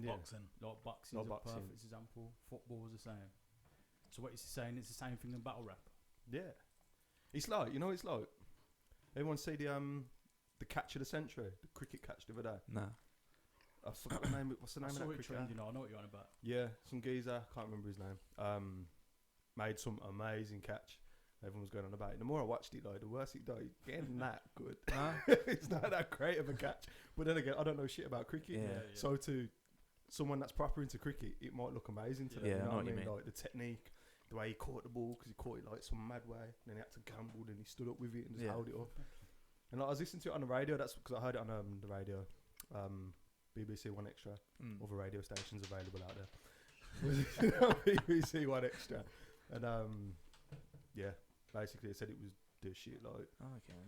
boxing. Like boxing is a perfect example. Football's the same. So what is he saying? It's the same thing in battle rap. Yeah, it's like it's like everyone see the catch of the century, the cricket catch the other day. No. I forgot the name. What's the name of that cricket? Trend, I know what you're on about. Yeah, some geezer. Can't remember his name. Made some amazing catch. Everyone was going on about it. The more I watched it, though, the worse it died. Getting that good. It's not that great of a catch. But then again, I don't know shit about cricket. Yeah. So to someone that's proper into cricket, it might look amazing to them. Yeah, You know I know what what you mean? mean. Like the technique, the way he caught the ball, because he caught it like some mad way. And then he had to gamble, and he stood up with it and just held it up. And like, I was listening to it on the radio. That's because I heard it on the radio. BBC One Extra. Other radio stations available out there. BBC One Extra. And yeah, basically it said it was the shit. Like, okay,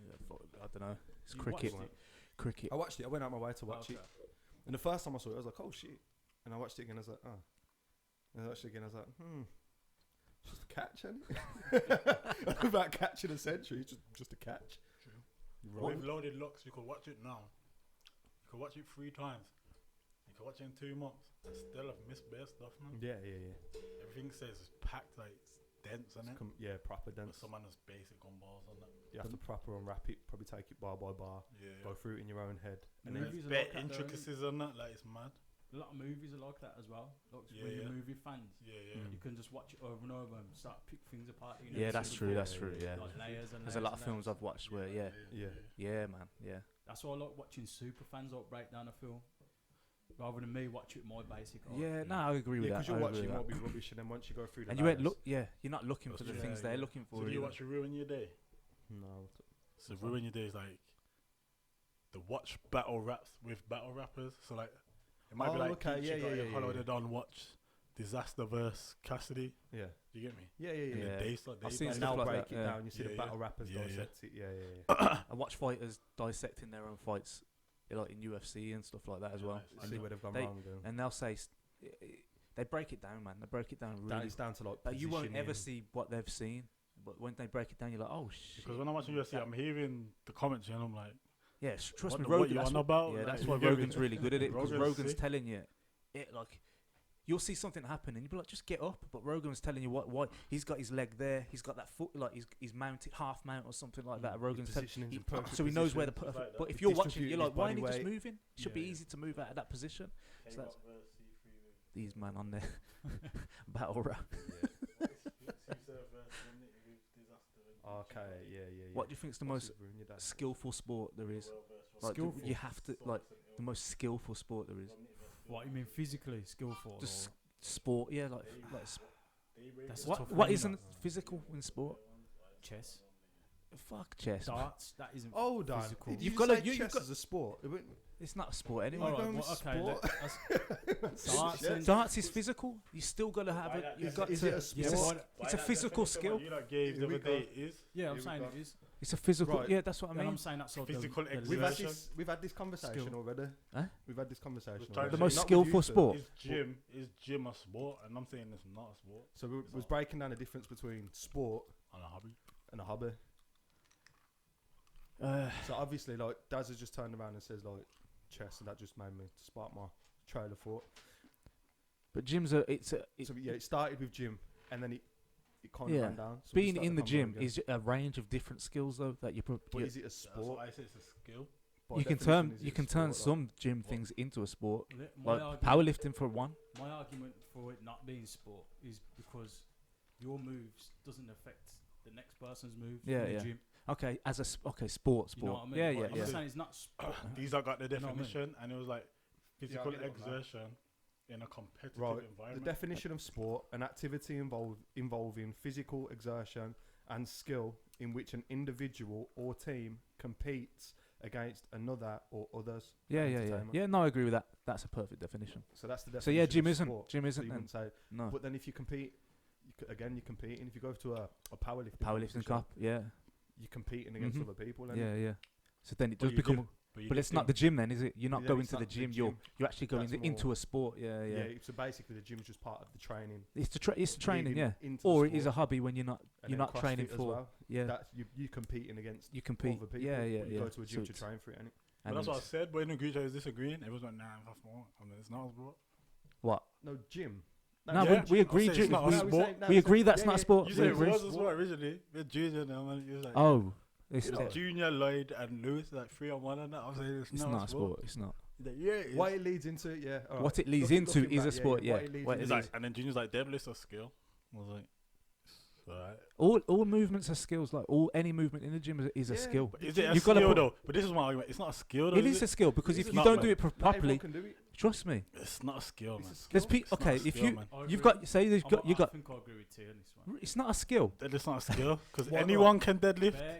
I don't know. It's cricket. Cricket. I watched it. I went out my way to watch it. And the first time I saw it, I was like, oh shit. And I watched it again. I was like, oh. And I watched it again. I was like, it's just a catch, isn't it? About catching a century. It's just a catch. True. With loaded locks, you could watch it now. You could watch it 3 times. You could watch it in 2 months. And still have missed bare stuff, man. Yeah. Everything says it's packed, like it's dense, isn't it? Proper dense. But someone has basic gumballs on that. You have to proper unwrap it. Probably take it bar by bar. Yeah. Go through it in your own head. And there's bare intricacies on that. Like, it's mad. A lot of movies are like that as well. Like, when you're movie fans, you can just watch it over and over and start pick things apart. You know, Yeah, that's true. That's true. Yeah. Like layers and There's a lot of films I've watched where, yeah, man, yeah. That's why I like watching super fans like break down a film, rather than me watch it my basic. Yeah, no, I agree with that. Because you're watching might be rubbish, and then once you go through the and you ain't you're not looking for the things they're looking for. So do you watch Ruin Your Day? No. So Ruin Your Day is like the watch battle raps with battle rappers. So like it might be like Holiday Don watch Disaster versus Cassidy. Yeah. Do you get me? Yeah. I've seen and stuff now like break that, it down. You see the battle rappers dissect it. I watch fighters dissecting their own fights, like in UFC and stuff like that as well. See where they've gone wrong. And they'll say they break it down, man. They break it down really. It's down to like you won't ever see what they've seen, but when they break it down, you're like, oh shit. Because when I'm watching UFC, I'm hearing the comments and I'm like, yeah, trust me, Rogan. That's why Rogan's really good at it, because Rogan's telling you it like. You'll see something happen and you'll be like, just get up. But Rogan's telling you why. He's got his leg there. He's got that foot, like he's mounted, half mount or something like that. Rogan's telling so he knows where the perfect. Like but if you're watching, you're like, why ain't he just moving? It should be easy to move out of that position. So that's these man on there. Battle rap. Okay, yeah. What do you think is the most skillful sport there is? Like, you have to, like, the most skillful sport there is. What you mean physically skillful? Just sport, yeah, like that's what isn't physical in sport? Chess. Fuck chess. Darts. That isn't physical. You've got to chess as a sport. It's not a sport anyway. Darts is physical. You still got to have it. You've got is to. It a sport? It's a physical skill. You like gave the other day is. Yeah, I'm saying it is. It's a physical. Right. Yeah, that's what I mean. I'm saying that's physical exertion. We've had this conversation already. Huh? We've had this conversation. The most skillful sport. Is gym a sport? And I'm saying it's not a sport. So we was breaking down the difference between sport and a hobby. So obviously, like Daz has just turned around and says like chess, and that just made me spark my trail of thought. But gym's it started with gym, and then it kind of ran down. So being in the gym is a range of different skills though that you. But is it a sport? I say it's a skill. You can turn some gym things into a sport, like powerlifting for one. My argument for it not being sport is because your moves doesn't affect the next person's moves in the gym. Okay, sport. You know what I mean? Yeah. I'm saying it's not sport. These are got the definition, and it was like physical exertion in a competitive environment. The definition of sport: an activity involving physical exertion and skill in which an individual or team competes against another or others. Yeah. No, I agree with that. That's a perfect definition. So that's the definition. So yeah, gym So isn't. you wouldn't say no. But then if you compete, you're competing. If you go to a powerlifting cup, yeah. You're competing against other people. Yeah. So then it does become. But it's not the gym then, is it? You're not going to the gym. You're actually going into a sport. Yeah. So basically, the gym's just part of the training. It's the training, yeah. Or it is a hobby when you're not training for. Well. Yeah. That's you competing against. You compete. Other people. Yeah. You go to a gym to train for it. But that's what I said. But in the group chat, I was disagreeing. Everyone's like, "Nah, that's sport." I mean, it's not a sport. What? No, gym. No, Yeah, we agree. I'll say it's not a sport. We agree that's not a sport. You We said it agree. was a sport originally. With junior now, man. It was like Oh, it was Junior, Lloyd, and Lewis, like 3-on-1 and that. I was like, it's not a sport. It's not. He's like, yeah, it is. What it leads into, yeah. All right. What it leads into is a sport. Yeah. What it It's leads like, and then Junior's like, deadlift's a skill. I was like, alright. All movements are skills. Like any movement in the gym is a skill. But is it a You've gotta skill put- though? But this is my argument. It's not a skill though. It is a skill because It's if you not, don't man. do it Not properly, everyone can do it. trust me. It's not a skill, man. It's a skill. There's It's not okay. a If skill, you man. you've got say you've got you I got. think I agree with T on this one. It's not a skill. It's not a skill because Why not? anyone can deadlift. Bear.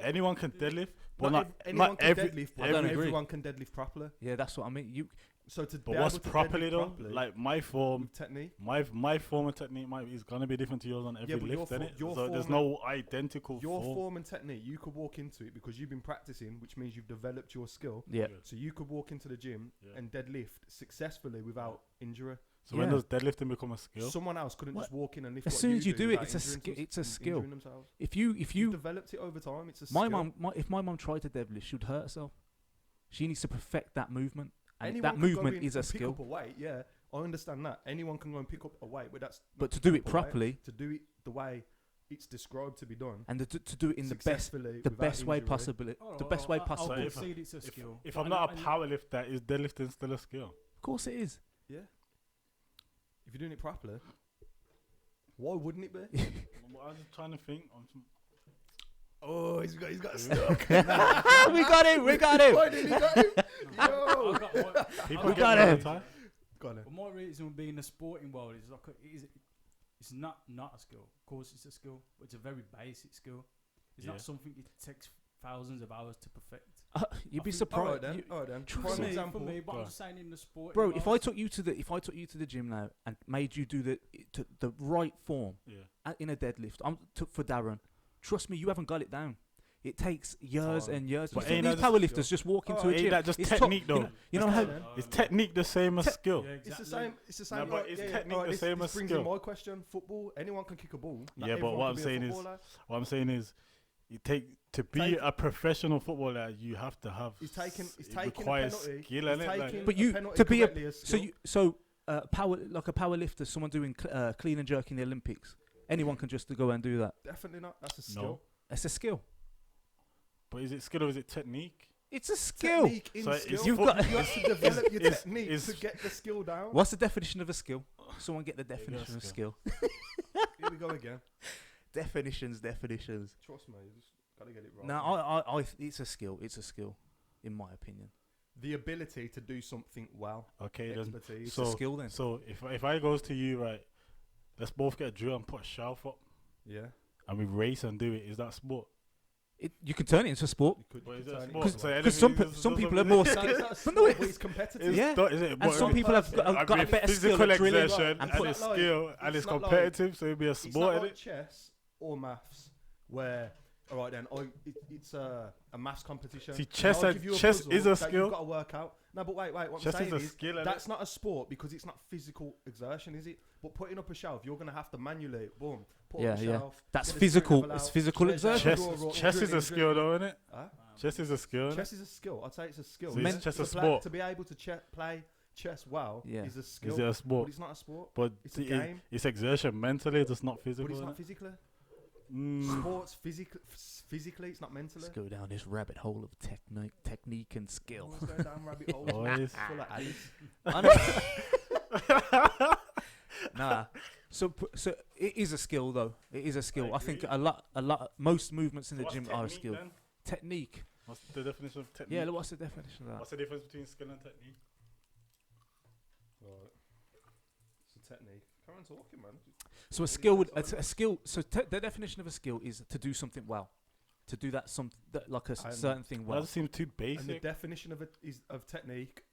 Anyone can deadlift. But Not anyone can every. deadlift, but I don't not agree. everyone can deadlift properly. Yeah, that's what I mean. You So to But be what's able to properly deadlift though? properly Like my form, with technique. my form and technique is gonna be different to yours on every but your lift, fo- innit? your So there's form no identical Your form. form and technique, you could walk into it because you've been practicing, which means you've developed your skill. yeah. So you could walk into the gym Yeah. and deadlift successfully without injury. So when Yeah. does deadlifting become a skill? Someone else couldn't What? just walk in and lift. As what soon as you do it, without it's a injuring ski- them- it's a skill. injuring themselves. If You've you developed it over time, it's a my skill. mum if my mum tried to deadlift, she'd hurt herself. She needs to perfect that movement. And Anyone that can go movement in is a and pick skill. up a weight, yeah, I understand that. Anyone can go and pick up a weight, but that's But not to do pick it up a weight. properly to do it the way it's described to be done, and to do it in the successfully the without best way injury. possible, the best way possible. I'll if- concede it's a skill. If But I'm not a powerlifter, is deadlifting still a skill? Of course it is. Yeah. If you're doing it properly, why wouldn't it be? I'm just trying to think. Oh, he's got stuck. we got him. We got him. Why did he got him? Yo. People We get got me all him. the time. Go on then. But my reason with being in the sporting world is like it's not a skill. Of course, it's a skill, but it's a very basic skill. It's Yeah. not something it takes thousands of hours to perfect. You'd I be think- All right surprised, then. You- All right then. trust Prime For me, example. but Go I'm on. just saying in the sport. bro. If I took you to the gym now and made you do the right form Yeah. in a deadlift, for Darren. Trust me, you haven't got it down. It takes years Time. and years. But You ain't think that these just- powerlifters just walk into Oh, a ain't gym. that just It's technique top, though? You know how? then. Is technique the same as skill? Yeah, It's the exactly. same. It's the same. No, but is technique alright, the same this as brings skill? in my question. Football. Anyone can kick a ball. Not Yeah, but everyone what can I'm be a saying is- footballer. What I'm saying is, to be Take- a professional footballer, you have to have. He's taking it a requires penalty. skill, He's innit? Like, taking But you- penalty to be a- correctly as So skill. a power lifter, someone doing clean and jerk in the Olympics. Anyone can just go and do that. Definitely not. That's a skill. No. It's a skill. but is it skill or is it technique? It's a skill. Technique in So skill. it's You've got- You have to develop your is- technique is- to get the skill down. What's the definition of a skill? Someone get the you go, definition of skill. skill. Here we go again. Definitions. Trust me, you just gotta get it right. No, it's a skill. It's a skill, in my opinion. The ability to do something well. Okay, then. Expertise. It's So- a skill then. So if I goes to you, right, let's both get a drill and put a shelf up, Yeah. and we race and do it. Is that sport? You can turn it into a sport. You could But is turn that it sport? into So one. anything Because some is- some doesn't- people are more So skilled. it's But no, not- it's competitive. Yeah. Is it? And But some it- people have got a better skill physical at drilling. exertion and and put- it's It's not skill like- and it's it's not like- competitive, so it'd be a It's not sport, like innit? chess or maths, where all right then, it's a maths competition. See, and chess I'll and- give you a chess puzzle is a that skill. You've got to work out. No, but wait. What Chess I'm is saying a is skill, innit? that's not a sport because it's not physical exertion, is it? But putting up a shelf, you're gonna have to manually boom put up a Yeah. shelf. That's get the physical. spirit level It's out, physical measure, exertion. Chess is a skill, though, isn't it? Huh? Chess is a skill. Chess is a skill. I'd say it's a skill. So is Men- chess to a play- sport? To be able to play chess well Yeah. is a skill. Is it a But sport? it's not a sport. But It's a game. it's exertion mentally, just not physical. But it's not innit? physically. Mm. Sports physically, it's not mentally. Let's go down this rabbit hole of technique and skill. Always going down rabbit holes. Boys. Full of Alice. Nah. So it is a skill though. It is a skill. I think agree. most movements in the What's gym are a technique skill. then? Technique. What's the definition of technique? Yeah. What's the definition of that? What's the difference between skill and technique? Right. It's a technique. Current talking, man. So a skill would a skill. So the definition of a skill is to do something well, to do that like a certain thing That well. doesn't seem too And the basic. definition of it is of technique,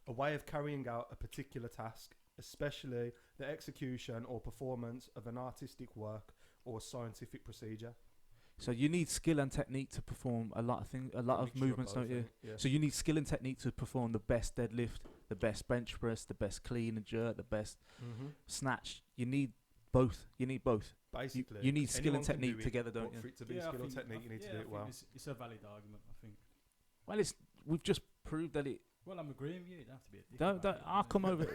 a way of carrying out a particular task, especially the execution or performance of an artistic work or scientific procedure. So you need skill and technique to perform a lot of things, a lot of Mixture movements, both, don't you? Yeah. So you need skill and technique to perform the best deadlift, the best bench press, the best clean and jerk, the best snatch. You need both. You need both. Basically, you need skill and anyone can do technique it, together, don't but you? For it to be Yeah, I skill or think- technique, you need to do I it think well. It's a valid argument, I think. Well, we've just proved that Well, I'm agreeing with you. You don't have to be a dick. Don't. I'll come over.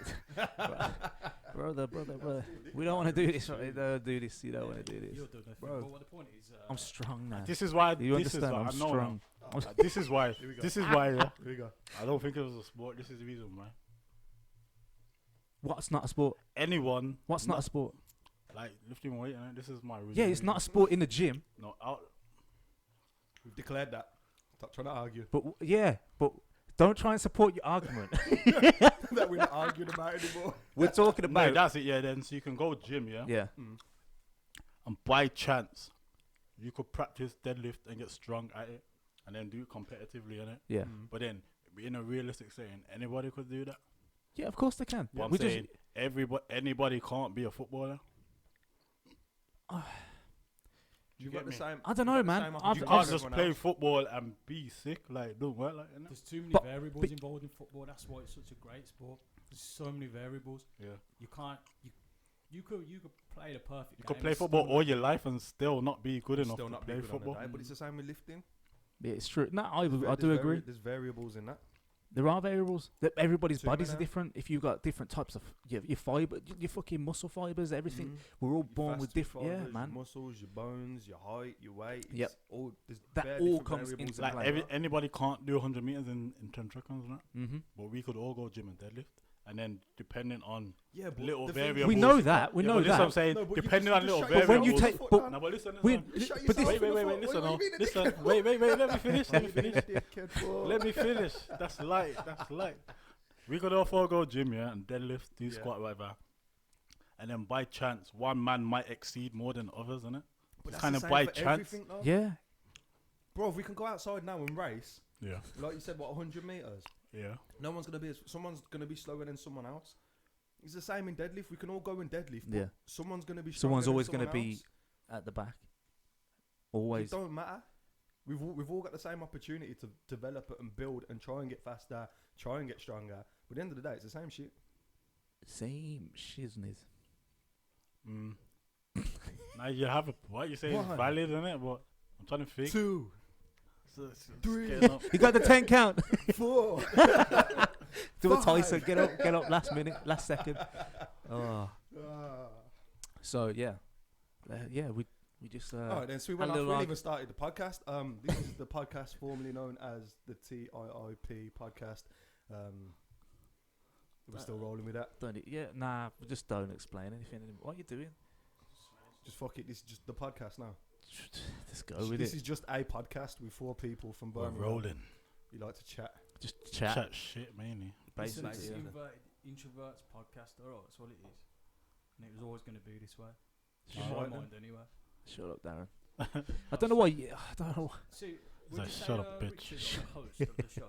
brother. We don't want to do this. Right? Don't do this. You don't want to do this. You're doing nothing. Bro. But what the point is, I'm strong now. This is why. You this understand? Is why, I'm I know strong. now. This is why. This is why. Yeah. Here we go. I don't think it was a sport. This is the reason why. What's not a sport? Anyone. What's not a sport? Like lifting weight. This is my reason. Yeah, it's not a sport in the gym. No, out. We've declared that. Stop trying to argue. But but don't try and support your argument. That we're not arguing about anymore. We're talking about. No, that's it. Yeah. Then so you can go gym. Yeah. Yeah. And by chance, you could practice deadlift and get strong at it, and then do it competitively in it. Yeah. But then, in a realistic setting, anybody could do that. Yeah, of course they can. But I'm saying anybody can't be a footballer. You got the same. I don't know, man. You can't just play football and be sick. Like, don't work like that. there's too many variables involved in football. That's why it's such a great sport. There's so many variables. Yeah. You can't. You could play the perfect. You could play football all your life and still not be good enough Still to not play be good football. on the day, but it's the same with lifting. Yeah, it's true. No, I do agree. There's variables in that. There are variables. Everybody's Too bodies are many. different. If you've got different types of your fiber, your fucking muscle fibers, everything. We're all born with different. Yeah, man. Your muscles, your bones, your height, your weight. Yep. All, That all comes into Like play. anybody can't do 100 meters in 10 seconds, right? Mm-hmm. But we could all go gym and deadlift. And then depending on but little the thing is- variables. We know that. We know but this is what I'm that. saying. No, but you Depending just- on little just variables. But when you take, but No, but listen. we- You shut but yourself this- in the Wait, foot. listen. What do you mean a Listen. dickhead? Wait. Let me finish. Dickhead for? Let me finish. That's light. We could all go gym, yeah, and deadlift, do squat, whatever. And then by chance, one man might exceed more than others, innit? But It's that's kind the of same by for chance. everything, though. yeah, Bro, if we can go outside now and race, Yeah. like you said, 100 meters? Yeah. No one's gonna be. Someone's gonna be slower than someone else. It's the same in deadlift. We can all go in deadlift. But Yeah. Someone's gonna be. Someone's stronger always than going to someone be else. at the back. It Always. don't matter. We've all got the same opportunity to develop it and build and try and get faster, try and get stronger. But at the end of the day, it's the same shit. Same shizness. Now you have what you say is One. valid, innit? But I'm trying to think. 2, It's 3. getting up. You got the 10 count. 4. Do a 5. Tyson. Get up last minute, last second. Oh. So yeah, we just. All right, then. So we went off. We even started the podcast. This is the podcast formerly known as the TIIP podcast. We're still rolling with that. Just don't explain anything anymore. What are you doing? Just fuck it. This is just the podcast now. Just go with This it. is just a podcast with 4 people from We're Birmingham. rolling. You like to chat. Just chat. Chat shit, mainly. It's an Basically, Introverts podcast. Alright, that's all it is. And it was always going to be this way. Shut In my up, mind, anyway. Shut up, Darren. I don't know why. I don't know. See, He's would like, you say shut up, bitch. Rich is the host of the show?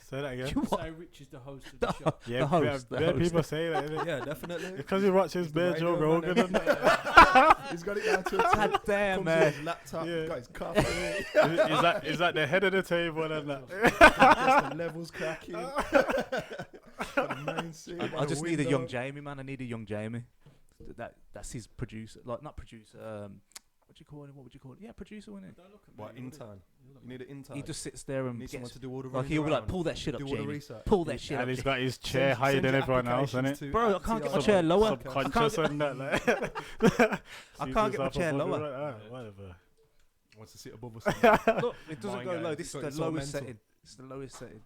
Say that again. Would you say Rich is the host of the show? Yeah, The host, the host. people say that, innit? Yeah, definitely. Because he watches Bear Joe radio Rogan man, and that. He's got it down to a God damn, comes man. with his laptop, Yeah. got his coffee, He's at the head of the table and that. just the levels cracking. Got the main scene by I the just need a window. young Jamie, man. I need a young Jamie. That's his producer, like not producer. What do you call him? What would you call it? Yeah, producer, wasn't it? Don't look at me. What, you're the- intern? you're the You need an intern. He just sits there and need someone gets, to do all the like he'll be like, around, pull that shit up, do all the Jamie. research. Pull that shit And up. he's Jamie. got his chair higher than your everyone else, applications innit? to Bro, I can't get my TIIP chair lower. Subconscious and that, like. I can't get my chair lower. Whatever. Wants to sit above us. Look, it doesn't Mind go low. games. This is It's the all lowest mental. setting. It's the lowest setting.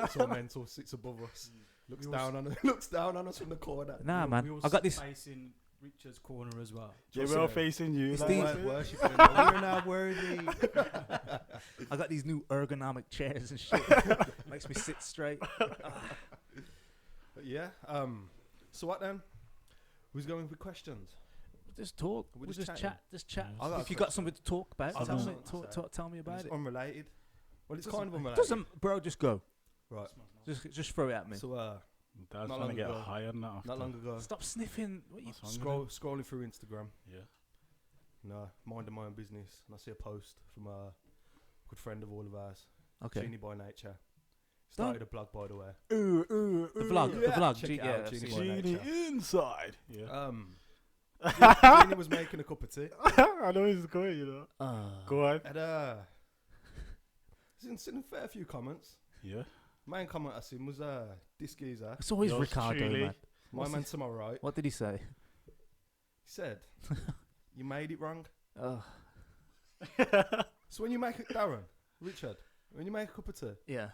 It's all mental. Sits above us. Looks down on us from the corner. Nah, We man. all I got this. facing Richard's corner as well. Yeah, Just we're all saying. facing you. It's like, these- what? Worshipping. We're not worthy. I got these new ergonomic chairs and shit. Makes me sit straight. But yeah. So what then? Who's going with questions? Just talk. We're We'll just just chatting. chat. Just chat. I got a If you got something to talk about, I tell don't me. know. Tell me about It's it. unrelated. Well, it's Doesn't- kind of unrelated. Doesn't, bro? Just go. Right. Just throw it at me. So Dad's Not trying long to get ago. high on that after. not long ago, Stop sniffing. What you? What's wrong with scrolling through Instagram. him? Minding my own business, and I see a post from a good friend of all of ours, Okay. Genie by Nature. Started a blog, by the way. The vlog. The Yeah. vlog. Check it out, I've Genie seen Boy. it. Genie nature. inside. Yeah. Genie was making a cup of tea. I know he's going, you know. Go on. And seen a fair few comments. Yeah. Main comment I seen was this geezer. It's always Yours Ricardo, truly. man. My man to my right. What did he say? He said, "You made it wrong." Oh, So when you make it, Darren, Richard, when you make a cup of tea, yeah.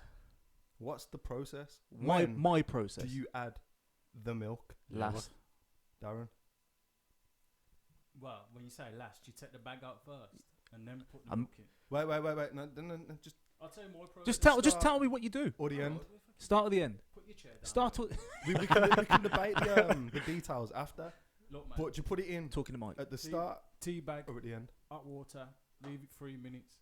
what's the process? My process. Do you add the milk, Last. Darren? Well, when you say last, you take the bag out first and then put the milk in. Wait. No, just I'll tell you more. Just tell me what you do. or the end. Start at the end. Put your chair down. Start with we can debate the details after. Look, man. But you put it in talking to Mike. at the start Tea bag, or at the end. hot water, leave it 3 minutes.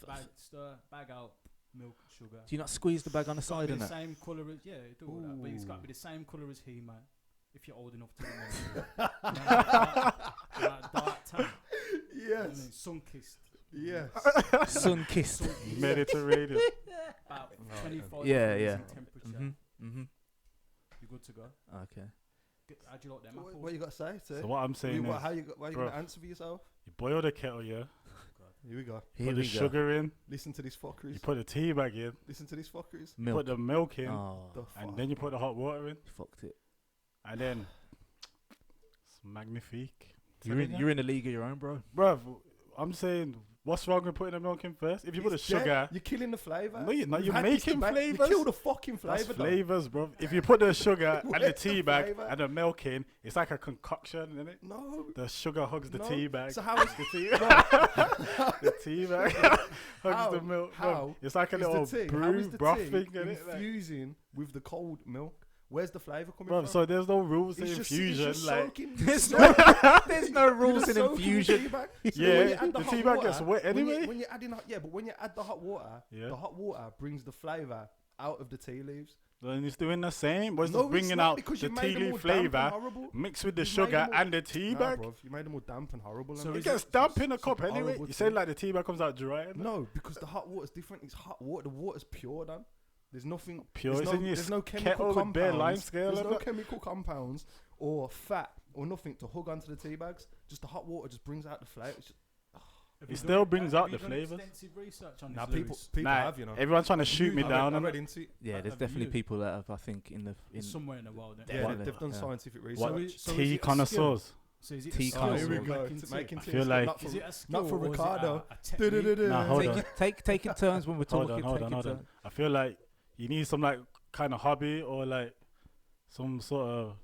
Bag, stir, bag out, milk, sugar. Do you not squeeze the bag on the It's gotta side be and the that? same colour as do all that, but it's got to be the same colour as he, man. If you're old enough to remember. Dark tan. And Yes. then sun-kissed. Yes. Sun kissed. Mediterranean. About Right, 25 yeah, degrees yeah. in temperature. Mm-hmm. You're good to go. Okay. How do you like them apples? What you got to say? So what I'm saying is, how you going bro, to answer for yourself? you boil the kettle, yeah. Here we go. Here Put we the go. sugar in. Listen to these You fuckeries. put the tea bag in. Listen to these fuckeries. Milk. Put the milk in, Oh, The and fuck? then you put the hot water in, fucked it. and then it's magnifique. You're in a league of your own, bro. Bruv, I'm saying, what's wrong with putting the milk in first? If you put the It's dead. sugar, You're killing the flavour. no, you're not. We've You're had this making debate. flavors. You kill the fucking That's flavour. flavors, bro. If you put the sugar and the Where's tea the bag flavour? and the milk in, it's like a concoction, isn't it? No. The sugar hugs the No. tea bag. So how is the tea, the tea bag hugs How? the milk. How Bro. It's like a is little the tea? How brew is the broth tea thing, isn't it? Like, infusing with the cold milk? Where's the flavour coming bro, from? so there's no rules to It's just- infusion. it's just Like, soaking- There's it's soaking- There's no you're rules just in soaking the infusion. tea bag. So when you yeah, add the hot tea bag water, gets wet anyway. When you're adding but when you add the hot water, Yeah. the hot water brings the flavour out of the tea leaves. Then it's doing the same, but it's No, just bringing not, out because the you made tea them all leaf damp and flavour horrible. mixed with the You've made sugar them all- and the tea Nah, bag. bruv, you made them all damp and horrible. So and It is gets it- damp in a it's cup anyway. horrible You tea. said like the tea bag comes out dry. innit? No, because the hot water's different. It's hot water. The water's pure, Dan. There's nothing Pure. There's It's no, in your there's no kettle chemical with compounds. bare lime scale. There's and no that. chemical compounds or fat or nothing to hug onto the tea bags. Just the hot water just brings out the flavour. It's just- Have It you still done- brings have out you the done flavours. Extensive research on Nah, this, people Lewis? Nah, have, you know. everyone's trying to shoot me I down. read innit? into it. Yeah, there's Have definitely you? people that have, I think, in It's somewhere in the world. Yeah, Definitely. they've done Yeah. scientific research. So is Tea it a skill? connoisseurs. So is it Tea a skill? connoisseurs. Here we or go. making To tea? making I tea. feel like- not Is for, it a skill not for or is it Ricardo. a technique? Du-du-du-du. Nah, hold on. Taking turns when we're Hold talking. on. taking turns. I feel like you need some like kind of hobby or like some sort of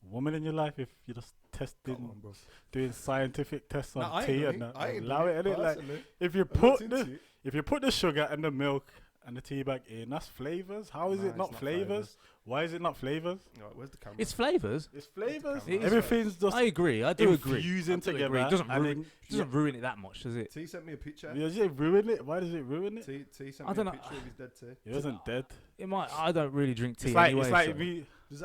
woman in your life if you're just Come testing, on, bro. doing scientific tests Nah, on I ain't tea done and it. that. I ain't Allow done it in it. Like personally. if you I put looked the into it. if you put the sugar and the milk and the tea bag in, that's flavors. How is Nah, it it's not flavors? Why is it not flavors? Right, where's the camera? It's flavors. It's flavors. It is Everything's just I agree. I do agree. infusing I do together. agree. It doesn't and ruin. It doesn't ruin it that much, does it? T sent me a picture. then, does it ruin it? Why does it ruin it? T sent I me don't a know. picture of his dead tea. It wasn't dead. It might. I don't really drink tea It's like anyway. it's like so- me. Does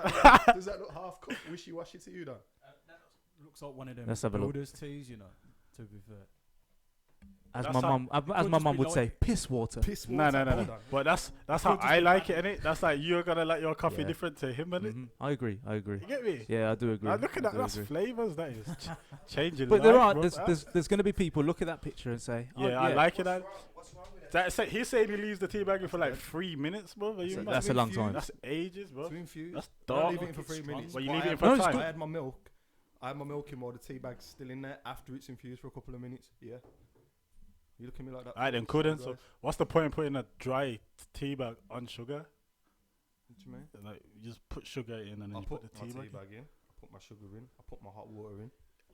that look half wishy washy to you, though? Looks like one of them Let's have a look. builder's teas, you know. To be fair. As That's my how- mum, as could my just mum be would like- say, piss water. Piss No, water. no, no, Hold no. on. But that's Could how just I be like bad. it, innit? That's like you're gonna like your coffee Yeah. different to him, innit? Mhm. I agree. I agree. You get me? Yeah, I do agree. Like, look at I that. do That's agree. flavors. That is changing. But there life, are bro. there's going to be people look at that picture and say, oh, Yeah, I like it. What's wrong with it? He's saying he leaves the tea bag in for like 3 minutes, bro. Are you That's, mad? that's a long time. That's ages, bro. To infuse. That's Don't dark. leave it in for It's 3 strong. minutes. Well, you But leave I it in had- for No, it's time. good. I had my milk. I had my milk in while the tea bag's still in there after it's infused for a couple of minutes. Yeah. You look at me like that. Alright, then couldn't. So what's the point of putting a dry tea bag on sugar? What do you mean? Like you just put sugar in and then I you put put the my tea tea bag. bag in. I put my sugar in. I put my hot water in.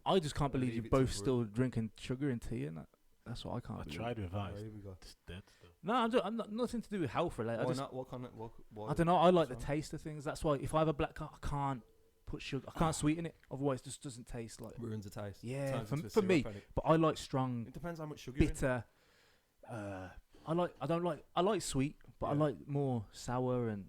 I just can't believe Leave you're it to both brew. still drinking sugar and tea, and that's what I can't I believe. tried with ice. Here we go. It's dead still. No, I'm not nothing to do with health related. Why not? What kind of? Why? I don't know. I like the What's taste of things. That's why if I have a black car, I can't put sugar. I can't sweeten it. Otherwise, it just doesn't taste like. Ruins the taste. Yeah, Turns for- into a for me, syrup, innit? But I like strong, It depends how much sugar. You're in. bitter. I like sweet, but I Yeah. like more sour and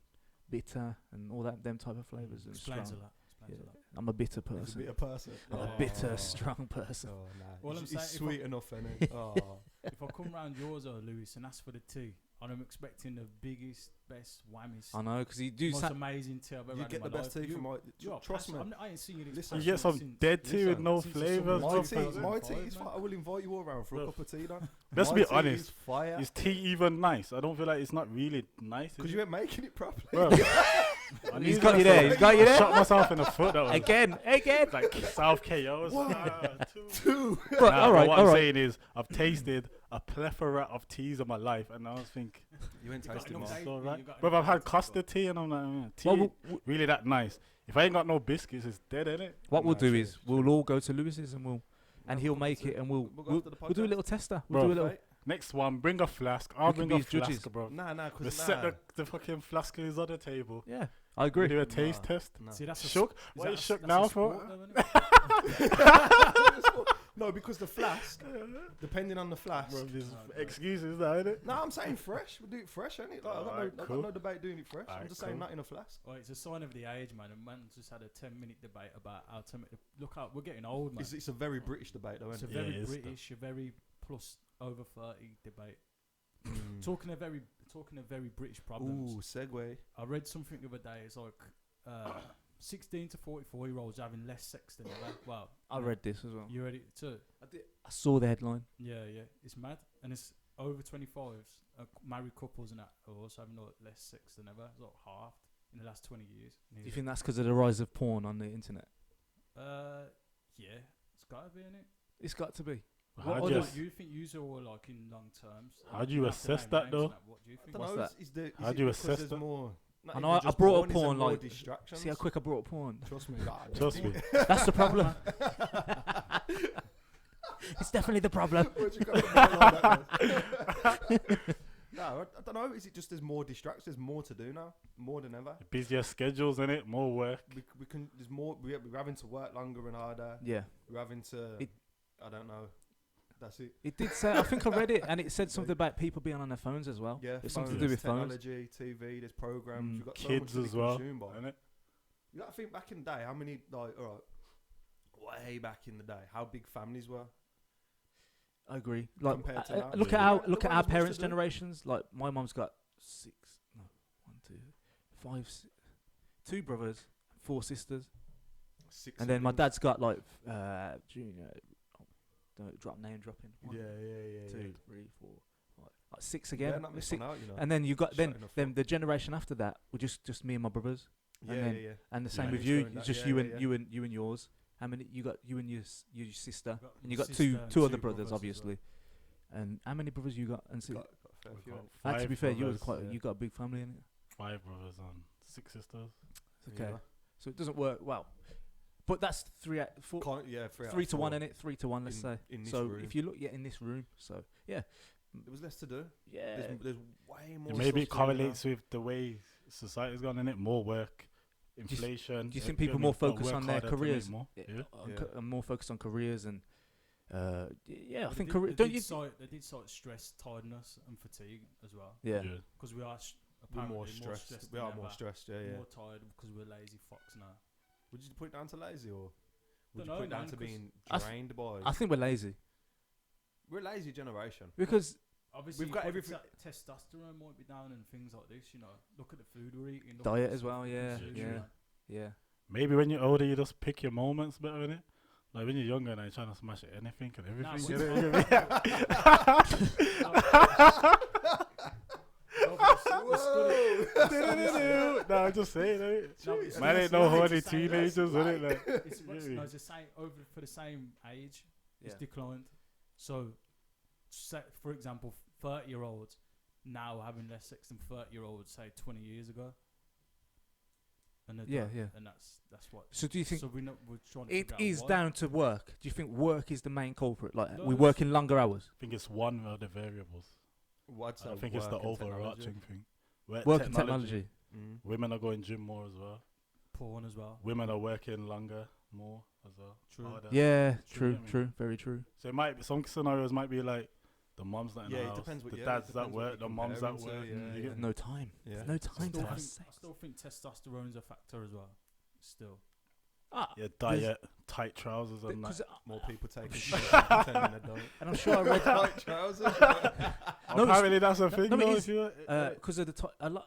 bitter and all them type of flavors. And Explains strong. a lot. Explains Yeah. a lot. I'm a bitter He's a person. bitter person. I'm a Oh. bitter, strong person. Oh, nah. All I'm He's saying, if sweet enough, innit? Oh. If I come round yours or Lewis and ask for the tea, and I'm expecting the biggest, best whammies. I know, because you do most sound amazing tea I've ever You had get in the my best life. tea from my. Trust me. I ain't seen you this. Listen, You get some since- dead tea with listen, no since the flavours. summer My of tea, 2005, is man. fire. I will invite you all around for a Bro. cup of tea, then. Let's My be tea honest. is fire. Is tea even nice? I don't feel like it's not really nice. is Because it? you ain't making it properly. Bro, He's got you there. He's got you I there. shot myself in the foot. That was Again. like South KOs. Two. But all right, what all I'm right. saying is, I've tasted a plethora of teas in my life, and I was think, You ain't You got tasting enough mine. day- so you right. got But enough I've had day to custard tea, and I'm like, tea Well, ain't really that nice. If I ain't got no biscuits, it's dead, innit? What we'll Nah, do true, is true. we'll all go to Lewis's and Have a he'll cup of make tea. it, and we'll We'll go after the do a podcast. little tester. Bro, We'll do a little. Right? Next one, bring a flask. I'll We can bring be a his judges. flask, bro. Nah, We because set the fucking flask is on the table. Yeah, I We agree. do a taste Nah. test. Nah. See, that's a Shook? is Why that you a s- shook that's now a for? sport though, innit? No, because the flask, depending on the flask. Bro, there's Oh, God. excuses now, innit? No, I'm saying fresh. We do it fresh, ain't it? Like, Alright, I've got cool. no debate doing it fresh. I'm Alright, just saying cool. not in a flask. Oh, it's a sign of the age, man. A man just had a 10-minute debate about how to make the, look out. We're getting old, man. It's a very British debate, though, It's a isn't Yeah, very it is, though. British, a very plus over 30 debate. it? Talking of very British problems. Ooh, segue. I read something the other day. It's like 16 to 44-year-olds having less sex than ever. Well, I read this as well. You read it too? I saw the headline. Yeah. It's mad, and it's over 25s. Married couples and that are also having like less sex than ever. It's like halved in the last 20 years. Do you think that's because of the rise of porn on the internet? Yeah, it's gotta be in it. It's got to be. How What do you, other, you think you all like in long terms? How do you have to assess name that, names though? and What do you think? What's that? How do you assess that? More, not I even know, I just brought up is there porn, more like, distractions? See how quick I brought up porn. Trust me. Trust me. That's the problem. It's definitely the problem. Where'd you go with that like that, man? No, I don't know. Is it just there's more distractions? There's more to do now, more than ever. Busier schedules, innit? More work. We can. There's more. We're having to work longer and harder. Yeah. We're having to. It- I don't know. That's it. It did say, I think I read it, and it said something about people being on their phones as well. Yeah, It's something to do with phones. technology, TV. There's programs. Mm. We've got so Kids much as well, By. innit? You got to think back in the day. How many like all right, way back in the day, how big families were. I agree. Like, Compared to now. look Yeah. at our There look at was our much to parents' do. generations. Like my mum's got 2 brothers, 4 sisters, 6 and then my siblings. dad's got like junior. Don't drop name dropping. One, Yeah. 2, 3, 4, 5, like 6 Yeah, again. not Six- missing out, you know. and then you got Shutting then the then the generation after that were just me and my brothers, yeah, and then- yeah. and the same Yeah. with It's you. going It's that- just yeah, you yeah, and yeah. you and yours. How many you got? You and your sister, Got and you my got sister two and two other two brothers, brothers as obviously. And how many brothers you got? And Got a fair We've few. got to be 5 fair, you was brothers, quite yeah. you got a big family, innit? 5 brothers and 6 sisters. Okay, Yeah. so it doesn't work well. But that's 3 out 4, Can't, yeah, 3 out 3 of to 1 4. in it, 3 to 1. Let's say. in this So room. if you look, in this room. So yeah, There was less to do. yeah. There's way more. Maybe it stuff to do now. correlates with the way society's gone, innit? More work, inflation. do you think Yeah, people I more mean, gotta focus work on their harder to make careers? more. Yeah, Yeah. I'm more focused on careers and yeah. I They think did- career. they Don't did you? cite- They did cite stress, tiredness, and fatigue as well. Yeah. Because we are We're apparently more stressed. We than are more ever, stressed. Yeah. more tired because we're lazy fucks now. Would you put it down to lazy or would you Dunno, put it down man, to 'cause being I th- drained by? I think we're lazy We're a lazy generation. because Obviously, We've got probably everything- Testosterone might be down and things like this. You know, look at the food we're eating. look at diet the as stuff well. we Yeah, consume, Yeah. man. yeah. Maybe when you're older, you just pick your moments better, innit? Like when you're younger, now you're trying to smash at anything and everything. but- you know what I mean? No, but the study- No, I'm just saying, innit? No, but it's Man the ain't no same- horny it's the same- teenagers, innit? Like, It's no, it's the same over for the same age. It's Yeah. declined. So, for example, 30-year-olds now having less sex than 30-year-olds say 20 years ago. And they're Yeah, done. yeah. And that's what. So do you think So we're trying to it figure out is why. down to work? Do you think work is the main culprit? Like No, we it's- work in longer hours. I think it's one of the variables. What's I think it's the overarching thing. Work and technology. Women are going gym more as well. porn as well. Women are working longer, more as well. True. harder. Yeah, True, true, I mean. true, very true. So it might be, some scenarios might be like the mom's not in Yeah, the it house, depends what- the yeah, it dad's at depends what work, you're the mom's at comparing to, work. yeah, you yeah. get No time. Yeah. No I time to still have think, sex. I still think testosterone's a factor as well. Still. Your diet, tight trousers, and that. More people taking pretending they don't. And I'm sure I read Tight trousers. No, apparently that's a thing. No, No, it if you because of a lot.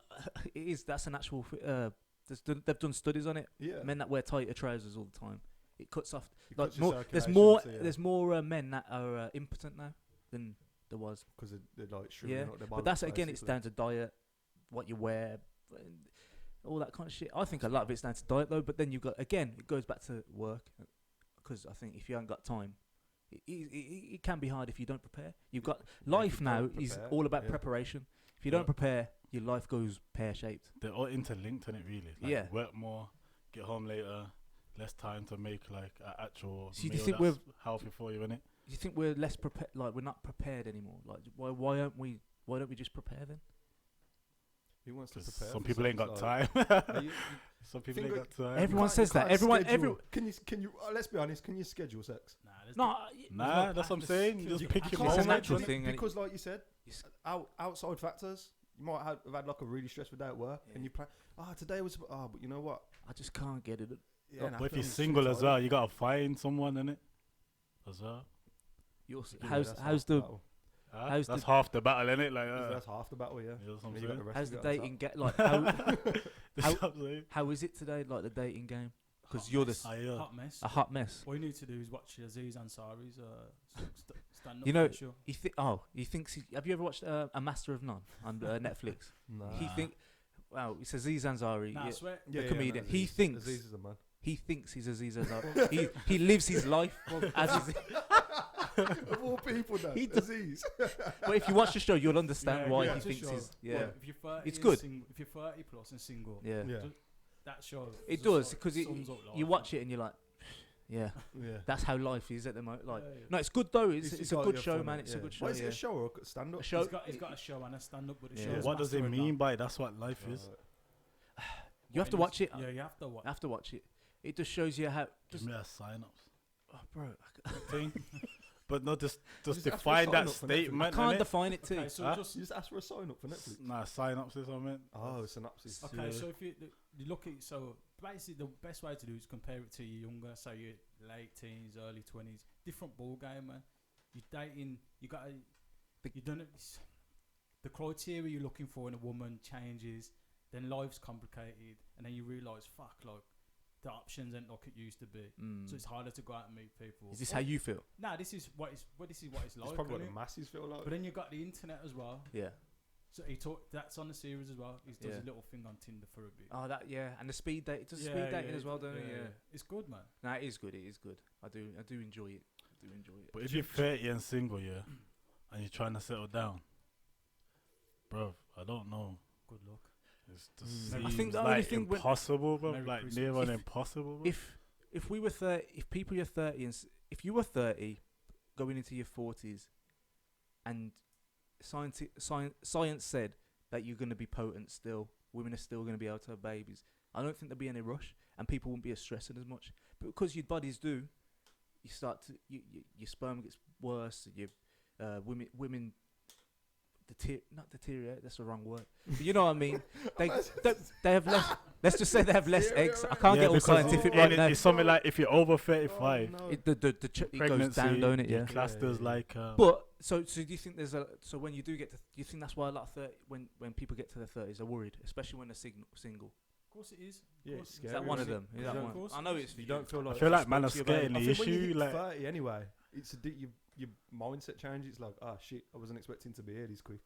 It is. That's an actual. They've done studies on it. Yeah. Men that wear tighter trousers all the time, it cuts off. It Like cuts your more, there's circulation, more. so, yeah. There's more men that are impotent now than there was. Because they're like shriveling up their But that's bollocks, again, it's basically. down to diet, what you wear, and all that kind of shit. I think a lot of it's down to diet though. But then you got again, it goes back to work, because I think if you haven't got time, it can be hard if you don't prepare. You've got life now is all about preparation. If you don't prepare, your life goes pear-shaped. they're all interlinked in it, really. Like work more, get home later, less time to make like an actual So you meal think that's healthy for you, innit? You think we're less prepared? Like we're not prepared anymore? Like why don't we just prepare then? Who wants to 'Cause prepare? some for people ain't something? got time. Like, Some people think ain't got time. Everyone you says that. can't Everyone. schedule- Can you? Let's be honest. Can you schedule sex? Nah, there's No. Nah, that's what I'm saying. You just pick your It's a moment. natural innit? thing. innit? Because, like you said, It's- outside factors. You might have had like a really stressful day at work, and you plan. Today was. But you know what? I just can't get it. Yeah, But if you're single as well, you gotta find someone, innit? As well. How's the How's That's the- half the battle, innit? Like, That's half the battle, yeah. that's what I'm And you got saying. the rest how's of the it on top. dating get like? That's what I'm saying. How is it today? Like the dating game? Because you're the Yeah. hot mess. a hot mess. All you need to do is watch Aziz Ansari's stand-up You know, show. he thinks. Have you ever watched A Master of None on Netflix? Nah. He think. Wow, it's Aziz Ansari, Nah, I swear. the comedian. He Aziz- thinks Aziz is a man. he thinks he's Aziz Ansari. he lives his life as Aziz. Of all people, though. He does- Aziz. But if you watch the show, you'll understand why he it's a thinks show. he's. Well, Yeah, if you're 30 It's and good. if you're 30 plus and single, yeah. Yeah. that show. It just does like because sums up life. you watch it and you're like, yeah, Yeah. that's how life is at the moment. Like, Yeah, yeah. no, it's good though. It's It's a got good your show, fun man. in it, It's a yeah. good show. What is it, Yeah. a show or a stand-up? A show. He's got a show and a stand-up, but the Yeah. show. What does it mean by that's what life is? You have to watch it. Yeah, you have to watch. I have to watch it. It just shows you how. Give me a sign-ups Oh, bro, thing. But not just Just define sign that up for Netflix. I statement. can't innit? define it too. Okay, so Huh? just You just ask for a sign-up for Netflix. Nah, sign-ups is what I meant. Oh, synopsis. okay. Yeah. So if you look at so basically the best way to do is compare it to your younger, so your late teens, early 20s. Different ball game, man. You're dating. You got you done it. The criteria you're looking for in a woman changes. Then life's complicated, and then you realise, fuck, like the options ain't like it used to be. Mm. So it's harder to go out and meet people. Is this how you feel? Nah, this is what it's like. It's probably what innit? the masses feel like. But then you got the internet as well. Yeah. So that's on the series as well. He does Yeah. a little thing on Tinder for a bit. Oh, that yeah, and the speed date. It does speed dating as well, don't it? Yeah. It's good, man. No, it is good. It is good. I do enjoy it. I do enjoy it. But if you're 30 and single, yeah, and you're trying to settle down, bro, I don't know. Good luck. It's just I think seems the only like thing when- impossible, bro. Merry Like Christmas. near on If- impossible, bro. If we were 30, if people are 30 and if you were 30, going into your 40s, and science said that you're going to be potent still, women are still going to be able to have babies. I don't think there'd be any rush, and people wouldn't be as stressing as much. But because your bodies do, you start to your sperm gets worse. Your women not deteriorate. That's the wrong word. But you know what I mean. They have less. Let's just say they have less eggs. I can't get all because scientific it- right it- now. It's something like if you're over 35, Oh, no. It goes pregnancy, down, don't it? you're Yeah. classed as like. But so do you think there's a when you do get to, do you think that's why a lot of when people get to their 30s are worried, especially when they're single? Of course it is. Yeah, Of it's course. scary. Is that one of isn't them? it? Is You that don't- one? course I know it's for You don't feel like. I feel like man are spoke to you about skating I the think when you issue. hit Like 30 anyway, it's your mindset change. It's like, ah, shit, I wasn't expecting to be here this quick.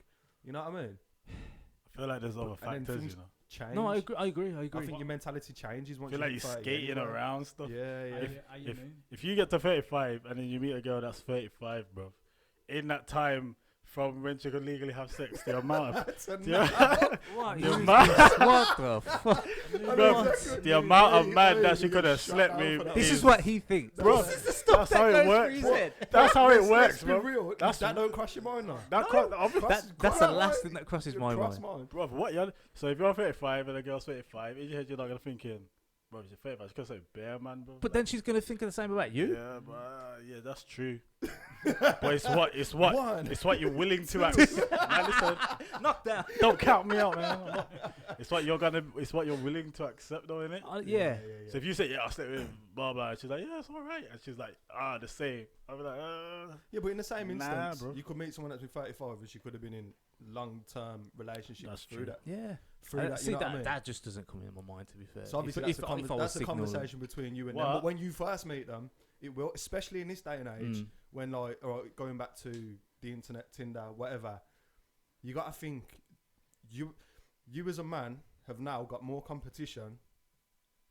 You know what I mean? I feel like there's other And then factors, things you know. Change. No, I agree. I think your mentality changes I once feel you like hit you're 30 skating anyway. around stuff. Yeah, yeah. How you mean? If you get to 35 and then you meet a girl that's 35, bro, in that time from when she could legally have sex, the amount of That's a What? The You- amount- what the fuck? bro, the amount of man that she could have slept with. This is what he thinks. Bro, that's how it works, bro. That's how it works, bro. Real. That's- That don't cross your mind now. That's the last thing that crosses my Cross mind. mind. Bro, what? So if you're 35 and a girl's 35, in your head you're not gonna thinking, bro, she's 35. She's gonna say bare man, bro. But then she's gonna think of the same about you. Yeah, but yeah, that's true. But it's what you're willing to accept. Man, listen, Knock down. don't count me out, man. It's what you're willing to accept, though, innit? Yeah. So if you say, yeah, I'll sleep with blah blah, she's like, yeah, it's all right, and she's like, the same. I'll be like, Yeah, but in the same Nah, instance, bro. you could meet someone that's been 35 and she could have been in long-term relationships That's through true. that. Yeah. Through that, See, you know what I mean? that just doesn't come in my mind, to be fair. So obviously If that's, I was that's a signaling- conversation between you and What? them. But when you first meet them, it will, especially in this day and age, Mm. when like, or going back to the internet, Tinder, whatever, you got to think, you as a man have now got more competition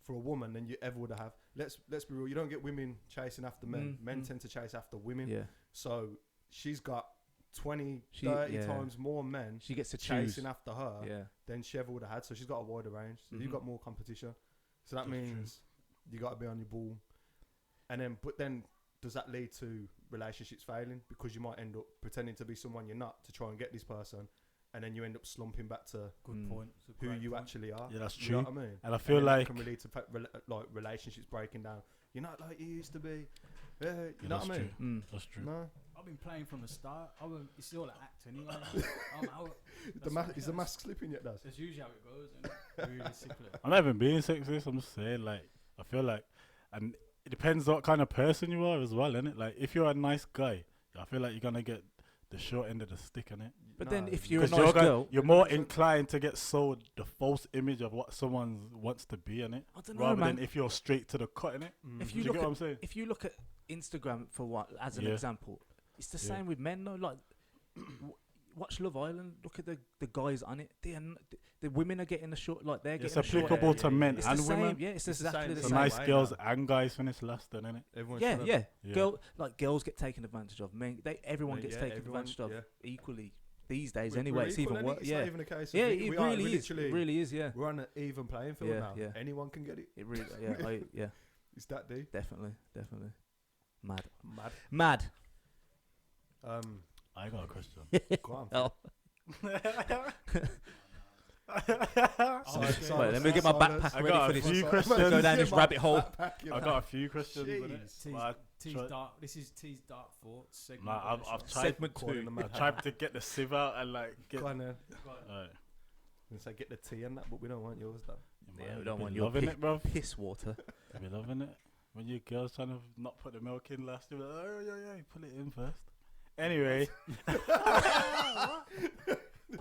for a woman than you ever would have. Let's be real. You don't get women chasing after men. Men tend to chase after women. Yeah. So she's got 20, 30 times more men She gets to chasing choose. after her Yeah. than she ever would have had. So she's got a wider range. So you've got more competition. So that That's true. means you got to be on your ball. And then, but then does that lead to relationships failing? Because you might end up pretending to be someone you're not to try and get this person. And then you end up slumping back to Good point. It's a who great you point. actually are. Yeah, that's You know true. what I mean? And I feel then that like can lead to like relationships breaking down. You're not like you used to be. Yeah, you know that's what I mean? true. Mm. That's true. No. I've been playing from the start. It's all an act anyway. Is the mask slipping yet, Daz? That's usually how it goes. Isn't it? Really simply. I'm not even being sexist. I'm just saying, like, I feel like, and it depends what kind of person you are as well, innit? Like, if you're a nice guy, I feel like you're gonna get the short end of the stick, innit? But then No, if you're a 'Cause nice girl, you're more inclined to get sold the false image of what someone wants to be, innit? I don't know, Rather man. than if you're straight to the cut, innit? If Do you you look get at what I'm saying? if you look at Instagram for what as an Yeah. example, it's the Yeah. same with men though. Like, watch Love Island. Look at the guys on it. The women are getting a short. Like they're It's getting a short. applicable yeah, to yeah, men yeah. It's and the same. women. Yeah, it's It's the exactly same- the So same same. nice way girls now. and guys finish last, then, innit? Everyone's Yeah, trying yeah. Yeah. Girls get taken advantage of. Men, everyone gets taken advantage of equally these days. Anyway, it's even worse. It's Yeah, not even a case. yeah. Of It really is. It really is. Yeah, We're on an even playing field Yeah, now. yeah. Anyone can get it. it really. Yeah, yeah. It's that deep. Definitely. Mad. Mad. I got a question. Go on. Oh. Silence, Wait, let me get my silence. backpack I ready got for a this. few Go questions. down this rabbit hole. I got a few questions. innit? Jeez. But I T's try- dark. This is T's dark thoughts. Segment Nah, of the I've show. tried. Segment Calling 2. them I mad. tried to get the sieve out and like get. Go on then. Alright. And say get the tea and that, but we don't want yours though. Yeah, we You don't be want your loving it, bro. piss water. You be loving it. When your girl's trying to not put the milk in last, you're like, oh yeah, put it in first. Anyway,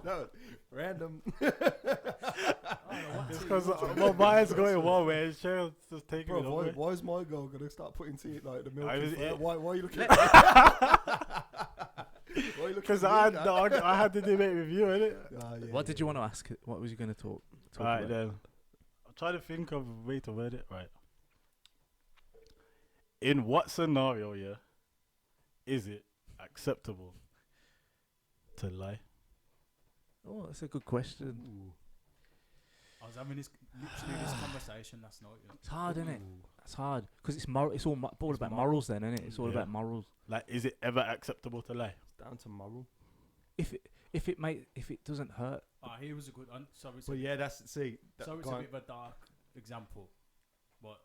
No, random. it's because my mind's going one way and Cheryl's just taking Bro, it away. why is my girl gonna start putting tea like the milk? I was- Why are you looking? Because I had to debate with you, innit? What did you want to ask? What was you going to talk Alright about? then. I'm trying to think of a way to word it right. In what scenario, yeah, is it acceptable to lie? Oh, that's a good question. I was having literally this conversation last night. Yeah. It's hard, isn't it? It's hard because it's moral. It's all about morals, then, isn't it? It's all Yeah. about morals. Like, is it ever acceptable to lie? It's down to moral. If it doesn't hurt, Here was a good one. Sorry, But yeah, that's see. so it's a bit of a dark example. But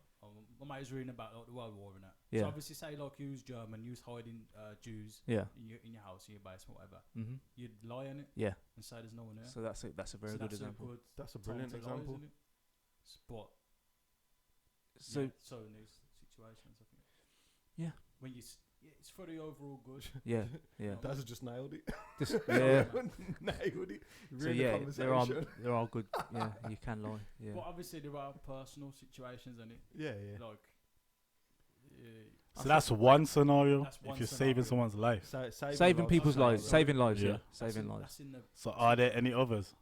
my mate was reading about like, the World War and that. Yeah. So obviously, say like you was German, you was hiding Jews yeah, in your house, in your basement, whatever. mm-hmm. You'd lie in it Yeah. and say there's no one there. So that's a very So good that's example. good That's a time brilliant to lie, example. isn't it? But So so in these situations, I think. Yeah. When it's for the overall good. yeah, yeah, That's just nailed it. Just, yeah. Nailed it. So Ruined the yeah, conversation. there are good. Yeah, you can lie. Yeah, But obviously there are personal situations, and it Yeah. like. So that's one scenario. That's one if you're scenario. saving someone's life. saving people's lives, Right. saving lives. Yeah. Yeah, saving lives. That's in the. So are there any others?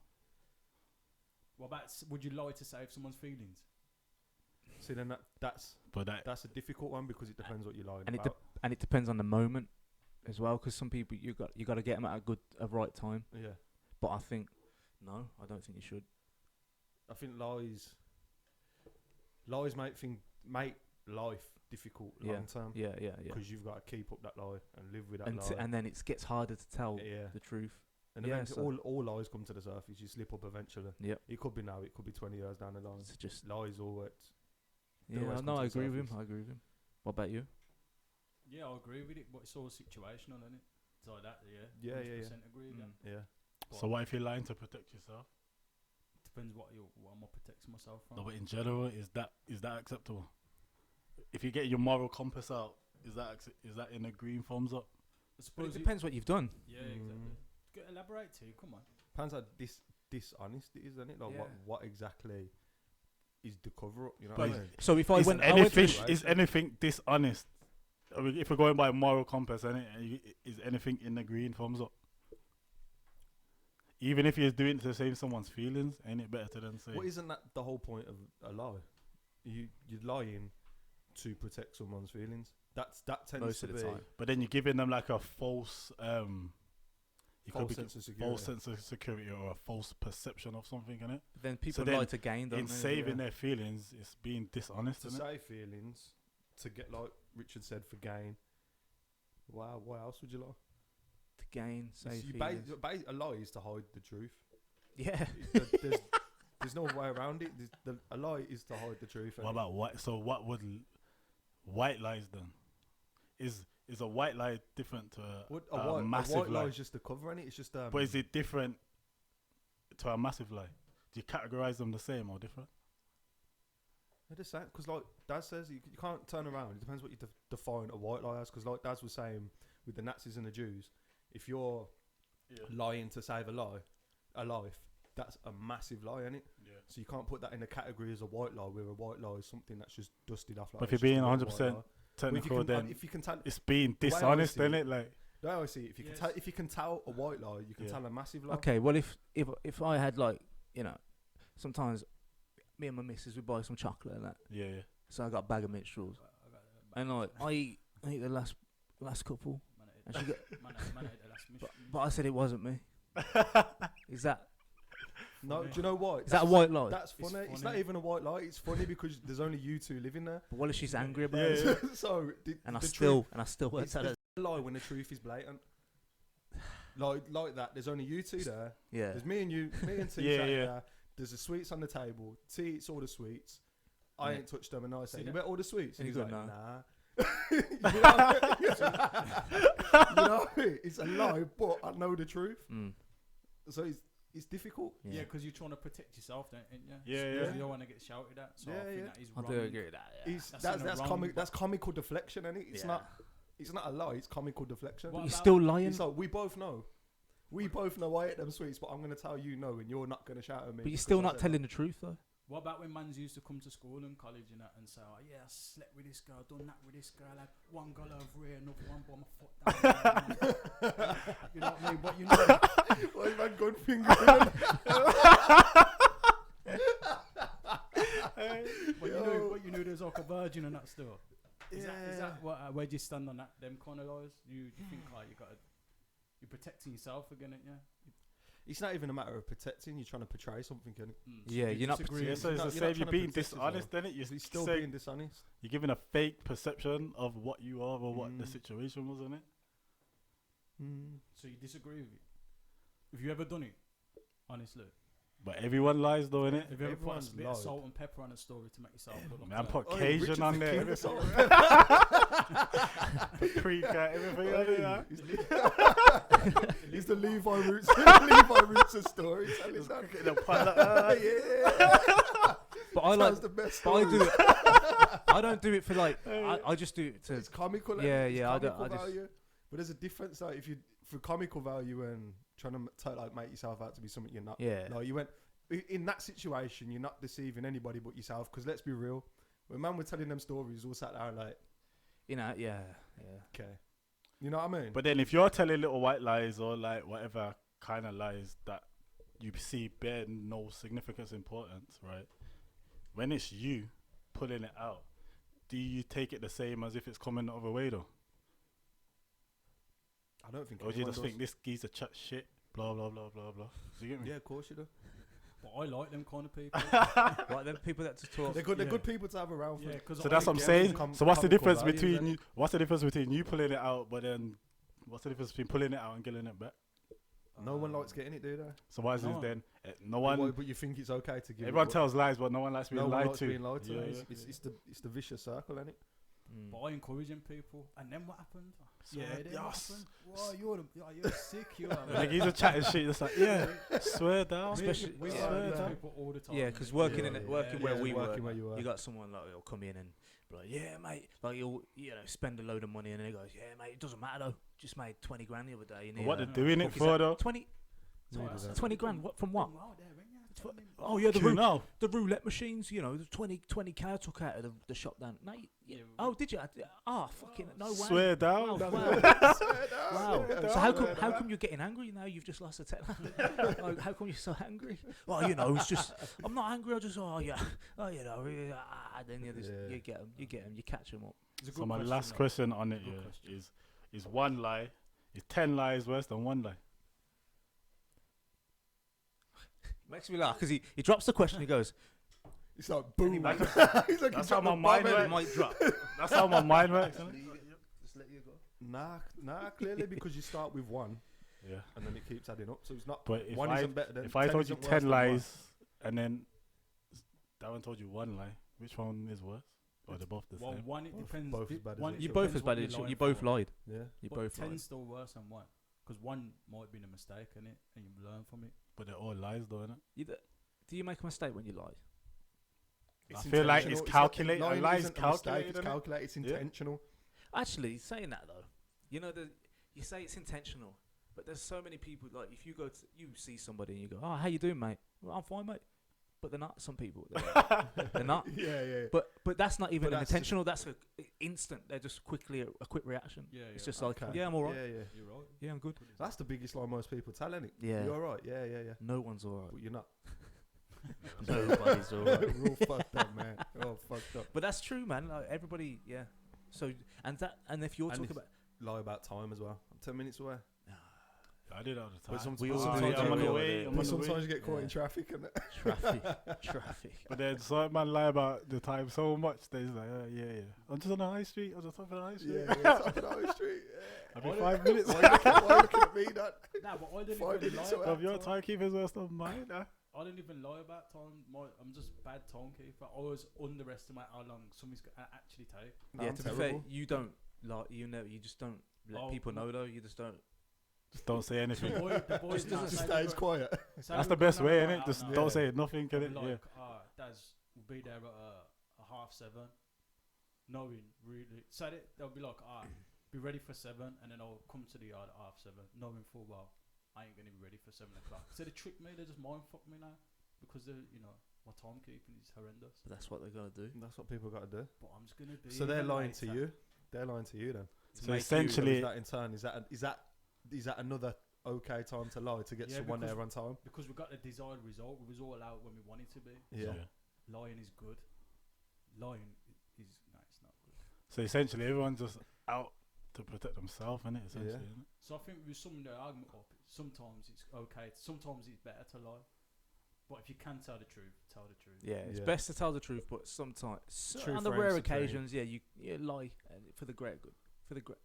What about? Would you lie to save someone's feelings? See, then that's But that a difficult one because it depends what you're lying And it about. And it depends on the moment as well, because some people you got to get them at a right time. Yeah. But I think no, I don't think you should. I think lies make life difficult Yeah. long term Yeah, yeah, yeah. because you've got to keep up that lie and live with that And lie. and then it gets harder to tell Yeah. the truth. And yeah, eventually, so- all lies come to the surface. You slip up eventually. Yep. It could be now. It could be 20 years down the line. It's just Lies always. They yeah. always No, come I to the agree with him. surface. I agree with him. What about you? Yeah, I agree with it, but it's all situational, isn't it? It's like that, yeah. Yeah, 100% agree with that. Yeah. So what if you're lying to protect yourself? Depends what am I protecting myself from. No, but in general, is that acceptable? If you get your moral compass out, is that in a green thumbs up? I But suppose it depends what you've done. Yeah, exactly. Elaborate too. Come on. Depends how dishonest it is, isn't it? Like what exactly is the cover up? You know. But What I mean? So if I Is went, anything dishonest? I mean, if we're going by moral compass, is anything in the green thumbs up? Even if you're doing it to save someone's feelings, ain't it better to then say? Well, isn't that the whole point of a lie? You're lying to protect someone's feelings. That tends most to of be the time. But then you're giving them like a false, false sense of security. false sense of security or a false perception of something, innit? Then people then lie to gain, don't In they? saving their feelings, it's being dishonest, To isn't it? say feelings, to get, like Richard said, for gain. Wow, what else would you lie? To gain, say You feelings. a lie is to hide the truth. Yeah. There's no way around it. A lie is to hide the truth. What about white? So what would white lies then? Is a white lie different to a massive a white lie lie? is just a cover, innit? It's just But is it different to a massive lie? Do you categorize them the same or different? They're the same, because like Daz says, you can't turn around. It depends what you define a white lie as. Because like Daz was saying with the Nazis and the Jews, if you're lying to save a life, that's a massive lie, isn't it? Yeah. So you can't put that in the category as a white lie, where a white lie is something that's just dusted off. Like, But if you're being 100% technical, then if you can tell, it's being dishonest, see it- isn't it? Like, no, I see. If you can tell a white lie, you can tell a massive lie. Okay, well if I had, like, you know, sometimes me and my missus we buy some chocolate and that. yeah. So I got a bag of minstrels, and like I eat the last couple, and she got. But I said it wasn't me. Is that? No, do you know what? Is that a white lie? That's funny. It's not even a white lie. It's funny because there's only you two living there. But what if she's angry about Yeah, it? yeah. So And I the still won't it's tell her. a lie when the truth is blatant. Like that. There's only you two there. Yeah. There's me and you, me and T. Yeah, sat yeah. there. There's the sweets on the table. T eats all the sweets. I Yeah. ain't touched them, and I say, See "You that? ate all the sweets?" And And you he's go, like, "No." "Nah." You know, it's a lie, but I know the truth. Mm. So it's difficult. Yeah, because you're trying to protect yourself, don't you? Yeah, Because yeah. you don't want to get shouted at. So I Yeah, think yeah. that is I wrong. do agree with that. Yeah. That's comical deflection, and it's Yeah. not. It's not a lie. It's comical deflection. What You're about- still lying. It's like we both know. We both know I ate them sweets, but I'm going to tell you no, and you're not going to shout at me. But you're because still I not said telling the truth though. What about when mans used to come to school and college and that and say, "Oh yeah, I slept with this girl, done that with this girl, I had one girl over here, another one by my foot down." You know what I mean? But you know, that. Why is my gun finger? but you knew there's like a virgin and that still. Is that what? Where do you stand on that? Them kind of lies? You think like you're protecting yourself again, ain't you? It's not even a matter of protecting. You're trying to portray something. Yeah, you're not. Yeah, so it's the same. You're being dishonest, then it. You're still saying- being dishonest. You're giving a fake perception of what you are or what the situation was, isn't it? So you disagree with it? Have you ever done it? Honestly, But everyone lies, though, innit? have you ever put Everyone's a bit of lied. salt and pepper on a story to make yourself look like Man, a- put Oh, Cajun Richard's on the there. king of salt. Paprika, everything on there. He's the Levi Roots. Levi Roots of stories. But I like. Sounds the best. But I story. do it. I don't do it for like. I just do it to. It's comical. Yeah, it's yeah, I don't- comical I just- value. But there's a difference, like if you for comical value and trying to like make yourself out to be something you're not. Yeah. Like you went in that situation, you're not deceiving anybody but yourself. Because let's be real, when man were telling them stories, all sat there like, You know. Yeah. okay, you know what I mean? But then if you're telling little white lies or like whatever kind of lies that you see bear no significance importance, right? When it's you pulling it out, do you take it the same as if it's coming the other way though? I don't think. Or do you anyone just does. think this geezer chat shit, blah blah blah blah blah? Do you get me? Yeah, of course you do. But I like them kind of people. Like them people that just talk. They're good. They're Yeah. good people to have around. Yeah, because So that's what I'm saying. So what's the difference between you? What's the difference between you pulling it out, but then what's the difference between pulling it out and getting it back? No one likes getting it, do they? So why is No this one. then? No one. But you think it's okay to give. Everyone it, tells lies, but no one likes being no one lied likes to. being lied to. Yeah, It's, yeah. it's the vicious circle, isn't it? by encouraging people. And then what happened? Swear, Then what yes. happened? Whoa, you're sick, you are. Like he's a chatting shit. It's like, yeah, swear down. Especially- we yeah, work with yeah. people all the time. Yeah, because working Yeah, in it, yeah, working yeah. where Yeah, we work, working where you work. you got someone like he'll come in and be like, yeah, mate, like he'll spend a load of money and then he goes, yeah, mate, it doesn't matter though. Just made 20 grand the other day. And But what he, they're doing it fuck is for that? though? 20, Yeah, that's 20 grand. What from what? Wow, there, ain't ya? Oh yeah, You know. the roulette machines. The 20k I took out of the shop down. No, Yeah, oh, did you? Fucking no way. Swear down. Wow, That's- wow. Swear So down. how come you're getting angry now? You've just lost a 10. Like, how come you're so angry? Well, it's just I'm not angry. I just then you get them, you catch them up. It's a So good my question, last though. question on it, Good yeah, question. is one lie, is 10 lies worse than one lie? Makes me laugh because he drops the question. He goes, It's like boom. That's- He's like, that's he's how dropped my the mind bomb, works. innit? might drop. That's how my mind works, isn't it? Just let you go. Nah, clearly because you start with one Yeah. and then it keeps adding up. So it's not But if one I isn't better than if I 10 told you isn't worse 10 than one. lies and then that one told you one lie, which one is worse? Or they're both the Well, same? one, it Both- depends. both as bad as one, each it You other. both depends as what bad you're as lying you both for. lied. Yeah. You But both lied. 10's still worse than one. Because one might have been a mistake, innit? And you learn from it. But they're all lies though, innit? Do you make a mistake when you lie? I feel like it's intentional. calculated. Lying A lie is isn't a mistake, calculated, It's innit? calculated. It's Yeah. intentional. Actually, saying that though, you say it's intentional, but there's so many people. Like if you see somebody and you go, "Oh, how you doing, mate?" Well, I'm fine, mate. But they're not. Some people, they're not. Yeah. But that's not even But that's just- intentional. That's a instant. They're just quickly a quick reaction. Yeah, It's yeah. just like, Okay. yeah, I'm alright. Yeah. You're right. Yeah, I'm good. That's the biggest lie most people tell, isn't it? Yeah. You're alright. Yeah. No one's alright. But you're not. Nobody's alright. We're all fucked up, man. We're all fucked up. But that's true, man. Like everybody, yeah. So and if you're And talking if- about Lie about time as well. I'm 10 minutes away. I do that all the time. But sometimes, We all sometimes, do it, I'm on the yeah. way. I'm on but the way. sometimes you get caught Yeah. in traffic and traffic. But then some man lie about the time so much that he's like, yeah. I'm just on the high street. I'm just on the high street. yeah, top of the high street. I'll be Why 5 minutes. Why you looking at me, Dad? Nah, but I didn't 5 even minutes lie away. about Of your time. timekeeper's worse than mine. I didn't even lie about time. I'm just bad timekeeper. I always underestimate how long something's gonna actually take. No, Yeah, I'm to be fair, terrible. you don't like you just don't let Oh, people know though. You just don't. Just don't say The anything. boys Just now just say stays we're- quiet. say That's we're the best going way, out innit? now. Just Yeah. don't say nothing, I'll can be it? like, Yeah. Daz will be there at a 7:30, knowing really. So they'll be like, be ready for 7, and then I'll come to the yard at 7:30, knowing full well I ain't gonna be ready for 7 o'clock. So they trick me. They just mind fuck me now because my timekeeping is horrendous. But that's what they're gonna do. That's what people got to do. But I'm just gonna be. So they're even lying to later. you. They're lying to you then. To So make you- essentially- Is that in turn? Is that another okay time to lie to get Yeah, someone because- there on time? Because we got the desired result. We was all out when we wanted to be. Yeah. Lying is good. Lying is no, it's not good. So essentially, everyone's just out to protect themselves, innit? Essentially, Yeah. innit? So I think with some the argument up, sometimes it's okay. Sometimes it's better to lie. But if you can tell the truth, tell the truth. Yeah, it's Yeah. best to tell the truth, but sometimes Truth on the reigns rare supreme. occasions, yeah, you lie for the greater good. For the great,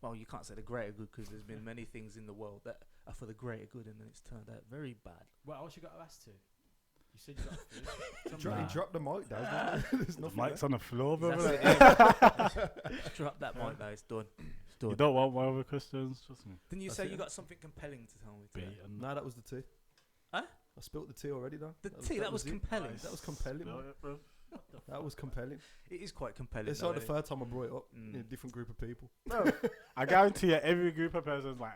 well, you can't say the greater good because there's been many things in the world that are for the greater good, and then it's turned out very bad. What else you got to ask to? You said you got food. Nah. He dropped the mic, Dad. There's The nothing mic's on the floor, That's brother. it, yeah. Just drop that mic now. It's done. It's done. You don't want more other questions, trust me. Didn't you That's say it. you got something compelling to tell me today? Beaten. No, that was the tea. Huh? I spilt the tea already, though. The tea, that was it. compelling. That was compelling. Spill man. it, bro. That was compelling. It is quite compelling. It's though, like the innit? third time I brought it up Mm. in a different group of people. I guarantee you, every group of persons like,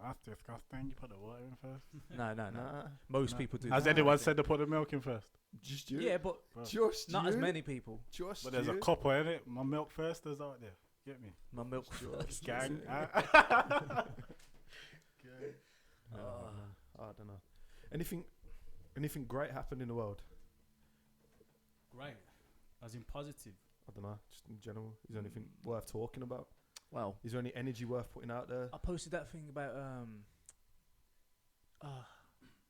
that's disgusting. You put the water in first. No. Nah, Most No. people do. Has that. anyone said to put the milk in first? just you. Yeah, but Bro. Just not you. as many people. Just But there's you. a couple in it. My milk first is out there. Get me, My milk. Just gang. you. I don't know. Anything great happened in the world? Great. As in positive. I don't know. Just in general, is there anything worth talking about? Well, Is there any energy worth putting out there? I posted that thing about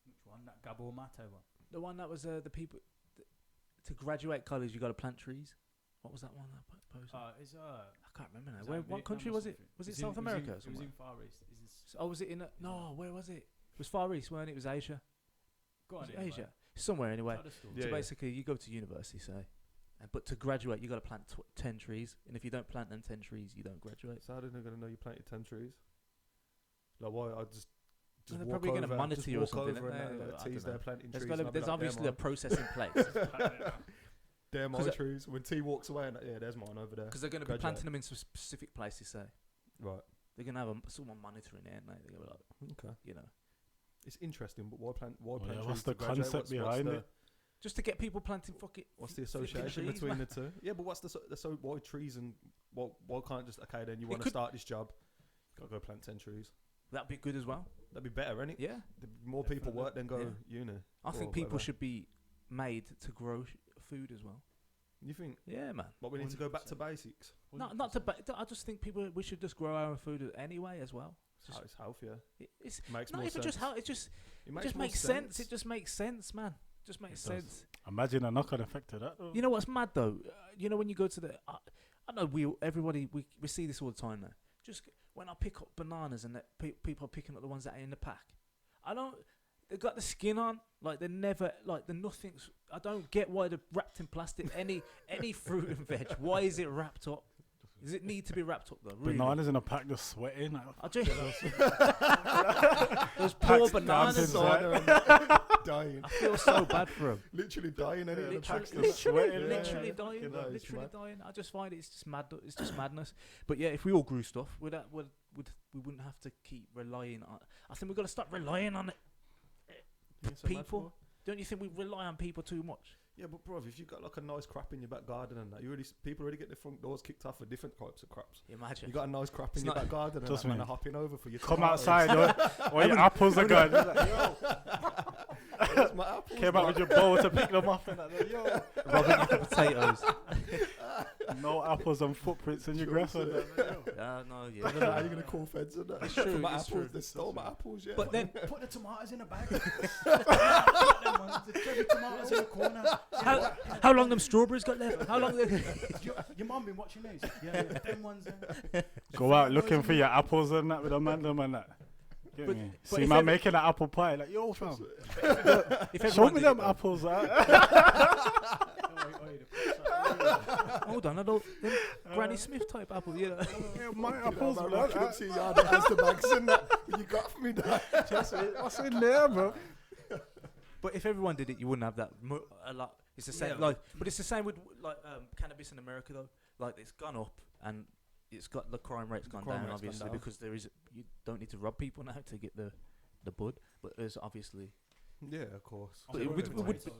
Which one? That Gabor Mate one. the one that was the people to graduate college. You got to plant trees. What was that one I posted? It's I can't remember now. is that Where? Vietnam What country or was it? something? Was it It's South in- America? It was somewhere? in Far East. Oh, was it in? No, where was it? It was Far East, weren't it? It was Asia. Go on, Was it anyway. Asia? Somewhere anyway. Tell the story. Yeah, So yeah. basically, you go to university, say, But to graduate, you got to plant 10 trees, and if you don't plant them 10 trees, you don't graduate. So how are they going to know you planted 10 trees? Like, why? I just Well, they're walk probably going to over, monitor just you or walk something. over aren't and they? that I don't T's know. there planting There's, trees. and I'll be there's like, obviously "They're a process in place They're my 'Cause it- trees. When T walks away, and yeah, there's mine over there. because they're going to be Graduate. planting them in some specific places. Say Right. they're going to have someone monitoring it, and they're going to be like, Okay. you know, It's interesting, but why plant? Why Well, plant yeah, trees? what's the to graduate? concept What's behind the, it? just to get people planting fucking. What's the flipping association trees, between man. the two? Yeah, but what's the why trees and why can't just okay then you It want to could- start this job, gotta go plant 10 trees. That'd be good as well. That'd be better, innit? Yeah, The more people Definitely. work, then go Yeah. uni. I or think people whatever. should be made to grow food as well. You think? Yeah, man. But we need to go back to basics. Not to. I just think we should just grow our own food anyway as well. It's healthier. It's Makes not more even sense. just how it just It just more makes sense. It just makes sense, man. Just makes It does. sense. Imagine a knock-on effect to that. Though. You know what's mad though? You know when you go to the, I know everybody we see this all the time now. Just when I pick up bananas and that people are picking up the ones that are in the pack, I don't. They've got the skin on, like they're never like the nothing's. I don't get why they're wrapped in plastic. Any fruit and veg, why is it wrapped up? Does it need to be wrapped up though? Really? Bananas in a pack just sweating. Like, I just, those poor Packs bananas. dancing, dying. I feel so bad for them. Literally dying, innit? The packs Literally, just sweating. literally, Literally Yeah. dying, You know, it's literally mad. dying. I just find it's just mad. It's just madness. But yeah, if we all grew stuff, we wouldn't have to keep relying on. I think we've got to stop relying on it. Yeah, so mad People. for? Don't you think we rely on people too much? Yeah, but bro, if you got like a nice crap in your back garden and that, people already get their front doors kicked off for different types of crops. Imagine. You got a nice crap It's in your not- back garden and Trust that man me. are hopping over for your come tomatoes. outside, or your apples are gone. You're like, yo, Where's my apples, came out man? with your bowl to pick them up and that. Like, yo, Robbing you for potatoes. no apples and footprints in your grass. And that. Like, yo. No, I yeah. don't know how you're gonna call feds on that. It's true, For my it's apples, true. they stole my apples. Yeah, But then, Put the tomatoes in a bag. The cherry tomatoes in the corner. how long them strawberries got left? How long? Your mum been watching these? Yeah, them ones. Go out looking for your apples and that with a man and that. Get But- me? but See if man every- making an apple pie. Like, yo, fam, If show everyone me did them it, though. apples. Hold on, I don't. Them Granny Smith type apple, you know. Yeah, my you know, apples, man, blood. rocking up to your yard and has the bags in that. What you got for me, dad? What's in there, bro? But if everyone did it, you wouldn't have that a lot. It's the same, Yeah. like, but it's the same with like cannabis in America though. Like it's gone up and it's got the crime rate's gone crime down rate's gone obviously down. because you don't need to rob people now to get the bud. But there's obviously Yeah, of course. But it would-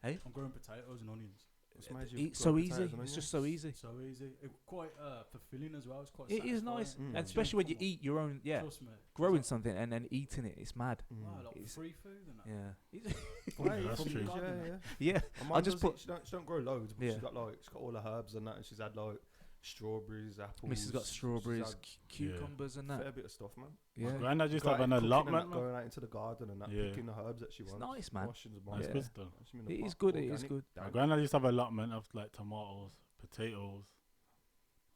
Hey? I'm growing potatoes and onions. What's made you it's grow so potatoes easy. and It's just onions? so easy. So easy. It's quite fulfilling as well. It's quite. It is satisfying. nice, Mm. and especially when you Come on. eat your own. Yeah, Trust me. growing something and then eating it. It's mad. Mm. Wow, like It's- free food and that. Yeah. Well, Yeah, that's from true. the Garden, yeah, man. yeah. Yeah. And I mine just does put- it, she don't grow loads, but Yeah. she's got all the herbs and that, and she's had like strawberries, apples. Mrs. got strawberries, she's had cucumbers, and a that. fair bit of stuff, man. Yeah, Granddad used to Go out have an and cooking and allotment. that, Man. going out into the garden and that, Yeah. picking the herbs that she it's wants. nice, man. Washing the That's Yeah. good stuff. It is good. It is good. My granddad used to have an allotment of like tomatoes, potatoes.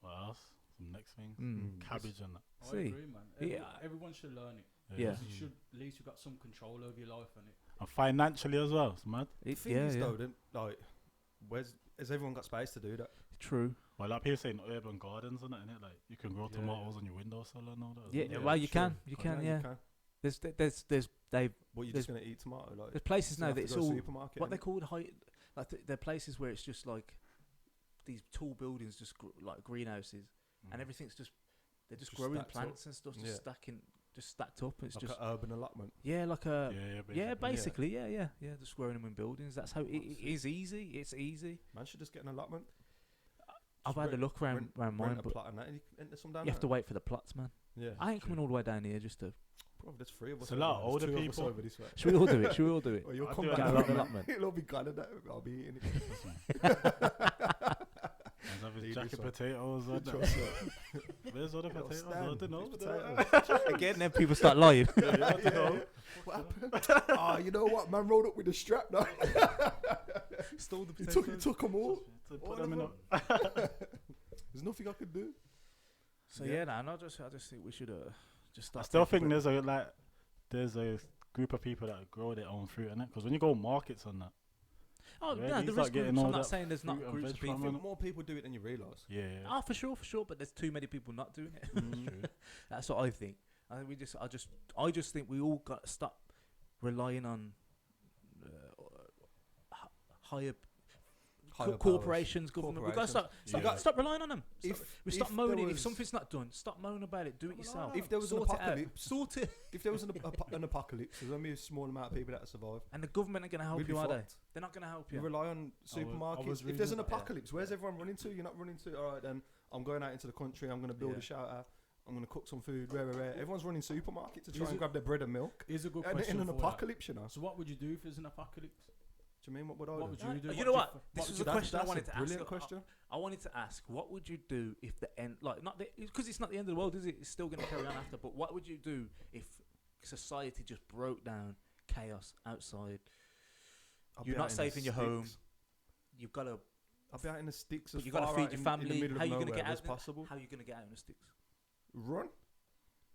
What else? Some next things. Mm. Cabbage and that. I See, agree, man. yeah. Everyone should learn it. Yeah. You should at least you've got some control over your life and it. And financially as well. It's mad. The thing yeah, is, yeah. though, then, like, has everyone got space to do that? True. Well, like people saying urban gardens and that, innit? Like you can grow Yeah, tomatoes on your windowsill and all that. as Yeah, well. well, you sure. can. You can. Yeah. You can. There's they But you're just gonna eat tomato, like. there's places you now have that to it's go to all supermarket, what they innit? called like they're places where it's just like these tall buildings, just like greenhouses, and everything's they're just Just growing stacked up. plants and stuff, just Yeah. stacked up. It's like just an urban allotment. yeah, like a Yeah, basically, yeah, just growing them in buildings. That's how it is easy. It's easy. Man should just get an allotment. I've Just had a rent- look around rent mine, a but plot and that, and enter some down you have to there. wait for the plots, man. Yeah. I ain't coming all the way down here just to. Bro, there's three of us. It's a over lot there. of older There's two of us people. over this way. Should we all do it? Should we all do it? Well, you'll I'll come do back. an and allotment. It'll be gone and that. I'll be eating it. Man's having Need jacket this one. potatoes. And Trust me. Where's all the Little potatoes? I stand, don't know. just But Again, then people start lying. I don't know. What happened? Ah, you know what? Man rolled up with a strap now. Stole the He took them all. To All put them of in them. There's nothing I could do. So Yeah. yeah, nah, I just think we should just I start. still think there's a group of people that grow their own fruit in it. Because when you go markets and that, Oh, Where no, do you there is start getting groups. all I'm not that saying there's not fruit and groups of veg I people. from think more people do it than you realise. Yeah. Oh, for sure. But there's too many people not doing it. True. That's what I think. I think I just think we all got to stop relying on higher corporations, government. We've got to stop relying on them. Stop moaning. If something's not done, stop moaning about it. Do it yourself. If there was an Sort it out. apocalypse, Sort it. if there was an apocalypse, there's only a small amount of people that survive. And the government ain't going to help We'd be you, are they? fucked. They're not going to help You you. rely on I supermarkets. was If there's an reading- apocalypse, where's everyone running to? You're not running to. All right, then I'm going out into the country. I'm going to build Yeah. a shelter. I'm going to cook some food. Rare. Everyone's running supermarket to try Is and it- grab their bread and milk. Here's a good And question in an for you. apocalypse, you know. So what would you do if there's an apocalypse? Do you mean what would I What do? would you do? You know what? What This would was you a do? question I That's wanted a to ask. brilliant question. I wanted to ask, what would you do if the end, like, not because it's not the end of the world, is it? It's still going to carry on after. But what would you do if society just broke down, chaos outside? I'll be You're out not in safe the in your home. sticks. You've got to. I'll be out in the sticks as But you got to far feed out your in family. the middle How of you going to nowhere get as out? possible. How you going to get out in the sticks? Run.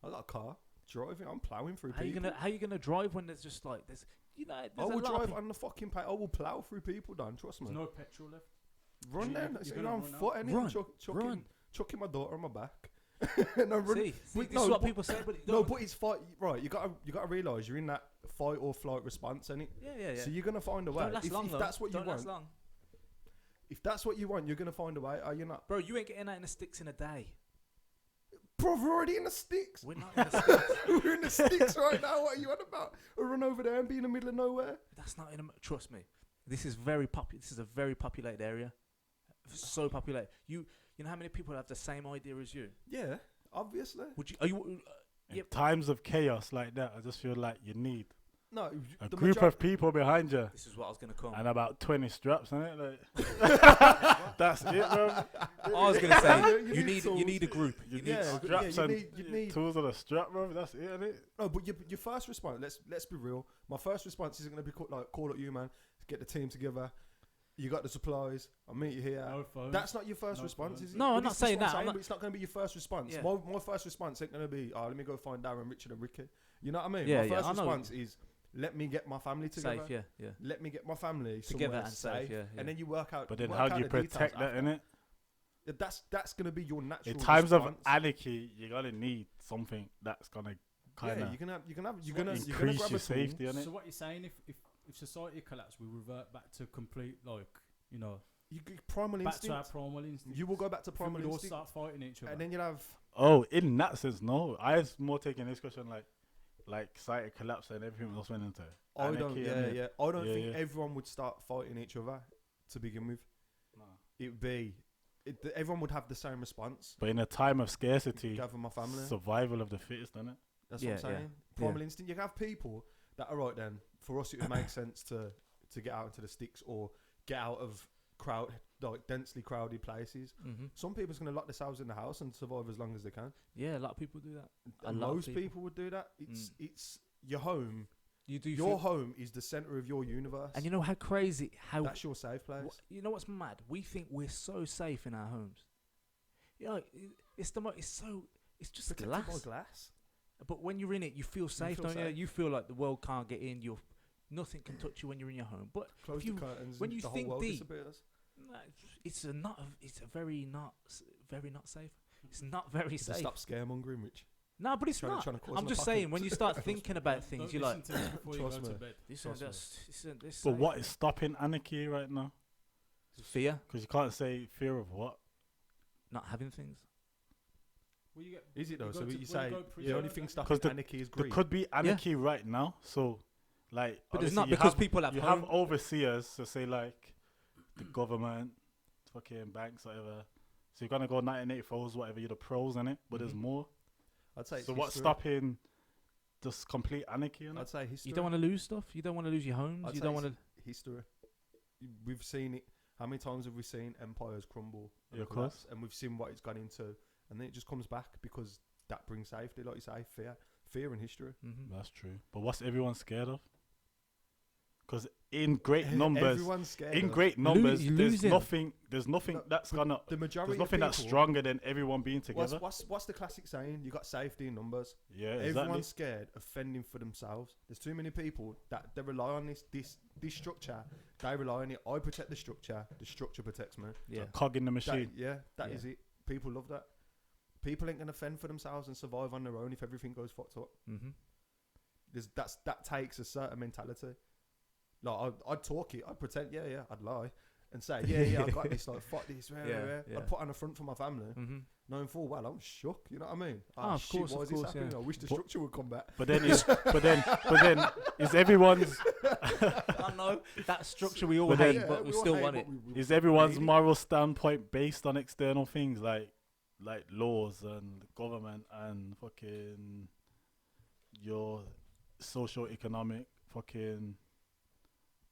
I got a car. Driving. I'm ploughing through people. How you gonna drive when there's just like there's I there's a will lot of drive on the fucking I will plough through people, Dan. Trust me. There's no petrol left. Run You- then. you're So, gonna I'm run out. foot and Run, chucking, run. chucking my daughter on my back. and I'm running. See, But this is no, what but- people say, but No, but it's fight. Right, you gotta realize you're in that fight or flight response, ain't it? yeah. So you're gonna find a way. Don't last long, If though. that's what Don't you want, last long. if that's what you want, you're gonna find a way. Are you not? Bro, you ain't getting out in the sticks in a day. Bro, we're already in the sticks. We're not in the sticks. We're in the sticks right now. What are you on about? We'll run over there and be in the middle of nowhere. That's not in a. Trust me, this is This is a very populated area. So populated. You know how many people have the same idea as you? Yeah, obviously. Would you? Are you? In Yep. times of chaos like that, I just feel like you need No, a the group of people behind you This is what I was gonna come. and about 20 straps on it. Like, that's it, bro. I was gonna say You you need need tools. a group. You need Yeah, straps you and need- tools on a strap, bro. That's it, innit? No, but your first response. Let's be real. My first response isn't gonna be call up you, man. Get the team together. You got the supplies. I'll meet you here. No phone. That's not your first No response, phone. is it? No, But I'm not this is saying what that. I'm but not- it's not going to be your first response. Yeah. My first response ain't going to be, let me go find Darren, Richard, and Ricky. You know what I mean? Yeah, my yeah, first I know. response is, let me get my family together. Safe, yeah. Let me get my family Together somewhere and safe. safe, yeah. And then you work out. But then work how out do you the details protect that, after. innit? That's going to be your natural In times of response. anarchy, you're going to need something that's going to kind Yeah, of you're gonna increase grab a your tool. safety, innit? So what you're saying, if society collapsed, we revert back to complete, like, you know, You get primal back to our instinct. primal instinct. You will go back to Think primal we'd all instinct. start fighting each other. And then you'll have. Oh, in that sense, no. I was more taking this question like society collapse and everything else went into I don't. anarchy, Yeah, innit? yeah. I don't Yeah, think yeah. everyone would start fighting each other to begin with. No. It'd be. Everyone would have the same response. But in a time of scarcity, Gather my family. survival of the fittest, isn't it? That's Yeah, what I'm yeah. saying. Primal instinct. You can have people that are right then. For us, it would make sense to get out into the sticks or get out of densely crowded places. Mm-hmm. Some people's going to lock themselves in the house and survive as long as they can. Yeah, a lot of people do that. A And lot of most people. people would do that. It's your home. You do. Your home is the center of your universe. And you know how crazy how That's your safe place. you know what's mad? We think we're so safe in our homes. You know, it's just Protected glass. by glass. But when you're in it, you feel safe, feel don't you? safe. You feel like the world can't get in. Nothing can touch you when you're in your home. But Close you- the curtains. when and you the think whole world deep, disappears. no, it's a very not safe. It's not very To safe. stop scaremongering, Rich. No, but it's Trying to- not. trying to cause I'm an just saying, when you apocalypse. start thinking about things, Don't you're like, listen to this before you go Trust to me. bed. this But what is stopping anarchy right now? fear? Because you can't say fear of what. Not having things. Will you get, Is it though? you So go to- you will say go the prison only and thing that- stopping 'Cause the- anarchy is There greed. could be anarchy right now. So, like, But it's obviously not you because have, people have you home. have overseers. So say like the government, fucking banks, whatever. So you're gonna go 1984s, whatever. You're the pros in it, but there's Mhm. more. I'd say. So it's what's history. stopping just complete anarchy in I'd it? say history. You don't want to lose stuff. You don't want to lose your homes. I'd You say don't want it's to. history. We've seen it. How many times have we seen empires crumble? and Yeah, of collapse, course. And we've seen what it's gone into, and then it just comes back because that brings safety, like you say, fear and history. Mm-hmm. That's true. But what's everyone scared of? because in great numbers, Everyone's scared. in of- great numbers, you're there's losing. nothing. There's nothing No, that's gonna. the majority There's nothing of that's people, stronger than everyone being together. What's the classic saying? You got safety in numbers. Yeah, exactly. Everyone's scared of fending for themselves. There's too many people that they rely on this structure. They rely on it. I protect the structure. The structure protects me. Yeah. Cog in the machine. That Yeah. is it. People love that. People ain't gonna fend for themselves and survive on their own if everything goes fucked up. Mm-hmm. That takes a certain mentality. Like I'd talk it. I'd pretend. Yeah. I'd lie and say, yeah. I got this. Like fuck this. Yeah. I'd put on a front for my family, Mm-hmm. knowing full well I'm shook. You know what I mean? Oh, of shit, course, why of is this course, happening? yeah. I wish the But- structure would come back. But then, is everyone's I know that structure we all But then- hate, but we all still hate want it, it. but we is everyone's need it. moral standpoint based on external things like laws and government and fucking your socio-economic fucking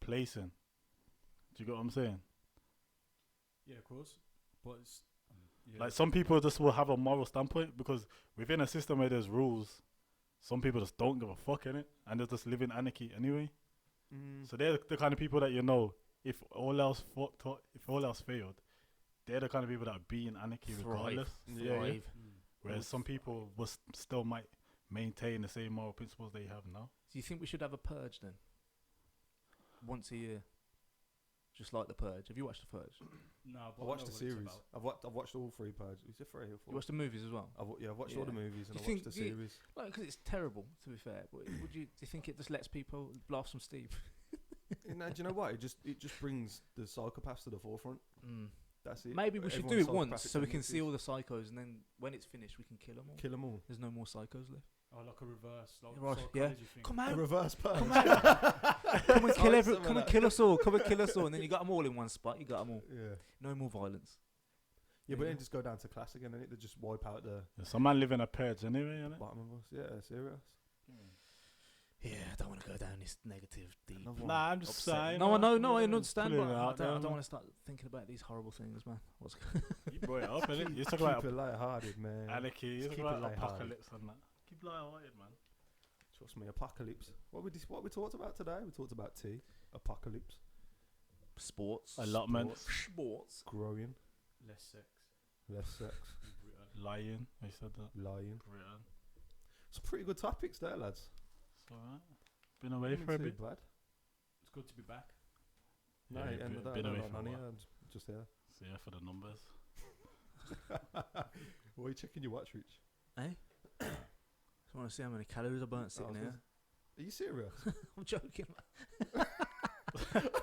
placing? Do you get what I'm saying? Yeah, of course. But it's, yeah. Like some people just will have a moral standpoint because within a system where there's rules, some people just don't give a fuck in it and they just live in anarchy anyway. So they're the kind of people that if all else fucked up, if all else failed, they're the kind of people that are being anarchy regardless. Yeah. Thrive. Whereas some people still might maintain the same moral principles they have now. Do you think we should have a purge then? Once a year, just like the Purge. Have you watched the Purge? No, I but watched know the what it's series. about. I've watched all three Purges. Is it 3 or 4? You watched the movies as well. I've watched all the Yeah. movies and Do I you watched the think series. Like, because it's terrible, to be fair. But do you think it just lets people blow off some steam? No, do you know what? It just brings the psychopaths to the forefront. That's it. Maybe we should do Everyone's it once psychopathic so we can see tendencies. all the psychos, and then when it's finished, we can kill them all. Kill them all. There's no more psychos left. Oh, like a reverse, like Right, yeah. psychology thing. Come A out, reverse purge. come and kill Like some of come and that. kill us all. Come and kill us all, and then you got them all in one spot. You got them all. Yeah. No more violence. Yeah, but Yeah. then just go down to classic and then they just wipe out the Some man live in a purge anyway, innit? bottom of us. Yeah, serious. Yeah, I don't want to go down this negative, deep. Another one. Nah, I'm just upset. saying. No, I know, I Yeah, understand, putting but it I out there, don't man. want to start thinking about these horrible things, man. What's You brought it up, innit? You talk Keep about it light-hearted, man. anarchy, you Just talk keep about it light-hearted. apocalypse and that. Keep light-hearted, man. Trust me, apocalypse. What we talked about today? We talked about tea, apocalypse, sports? Allotments, Sports. growing, Less sex. less sex, Britain. lying. I said that. lying. Britain. Some pretty good topics there, lads. It's alright. Been away Ain't for a too bit. bad. It's good to be back. No, Yeah, yeah, been away for a I'm while. just here. So yeah, for the numbers. What are you checking your watch, Rich? Just want to see how many calories I burnt sitting was here. Are you serious? I'm joking, man.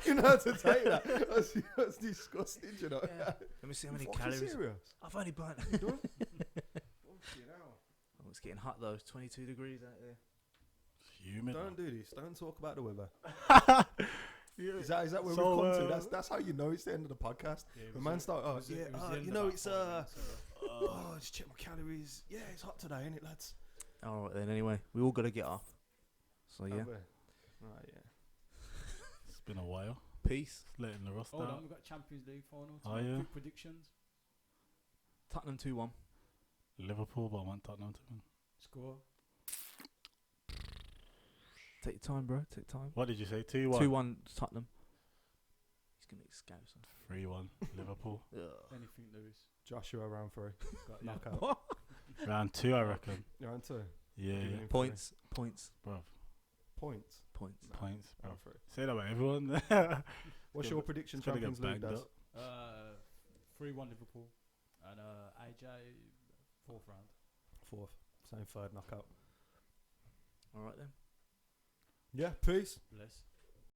You know how to take that. That's disgusting, you know. Yeah. Let me see how many Fucking calories. serious? I've only burnt. You done? Fucking hell. Oh, it's getting hot though. It's 22 degrees out there. It's humid. Don't do this. Don't talk about the weather. Yeah. Is that where So, we've come to? That's how you know it's the end of the podcast. Yeah, The man start. Oh yeah. You know it's So Oh, just check my calories. Yeah, it's hot today, ain't it, lads? All right then. Anyway, we all got to get off. So yeah. Have we? Right, yeah. It's been a while. Peace. Letting the rust hold out. on, we've got Champions League final. Oh, tonight. yeah. Quick predictions. Tottenham 2-1. Liverpool, but I want Tottenham to win. Score. Take your time, bro. Take time. What did you say? 2-1? 2-1 Tottenham. He's gonna get scoused. 3-1 Liverpool. Anything, Lewis. Joshua round 3. Got Knockout. Round 2, I reckon. You're on 2. Yeah, Giving yeah. him Points. Bruv. Points. Points. Points, bruv. Round 3. Say that about everyone. What's Gonna- your prediction, it's gonna get Champions League, banged Daz? up. 3-1 Liverpool. And AJ, 4th round. 4th. Same 3rd knockout. All right then. Yeah, peace. Bless.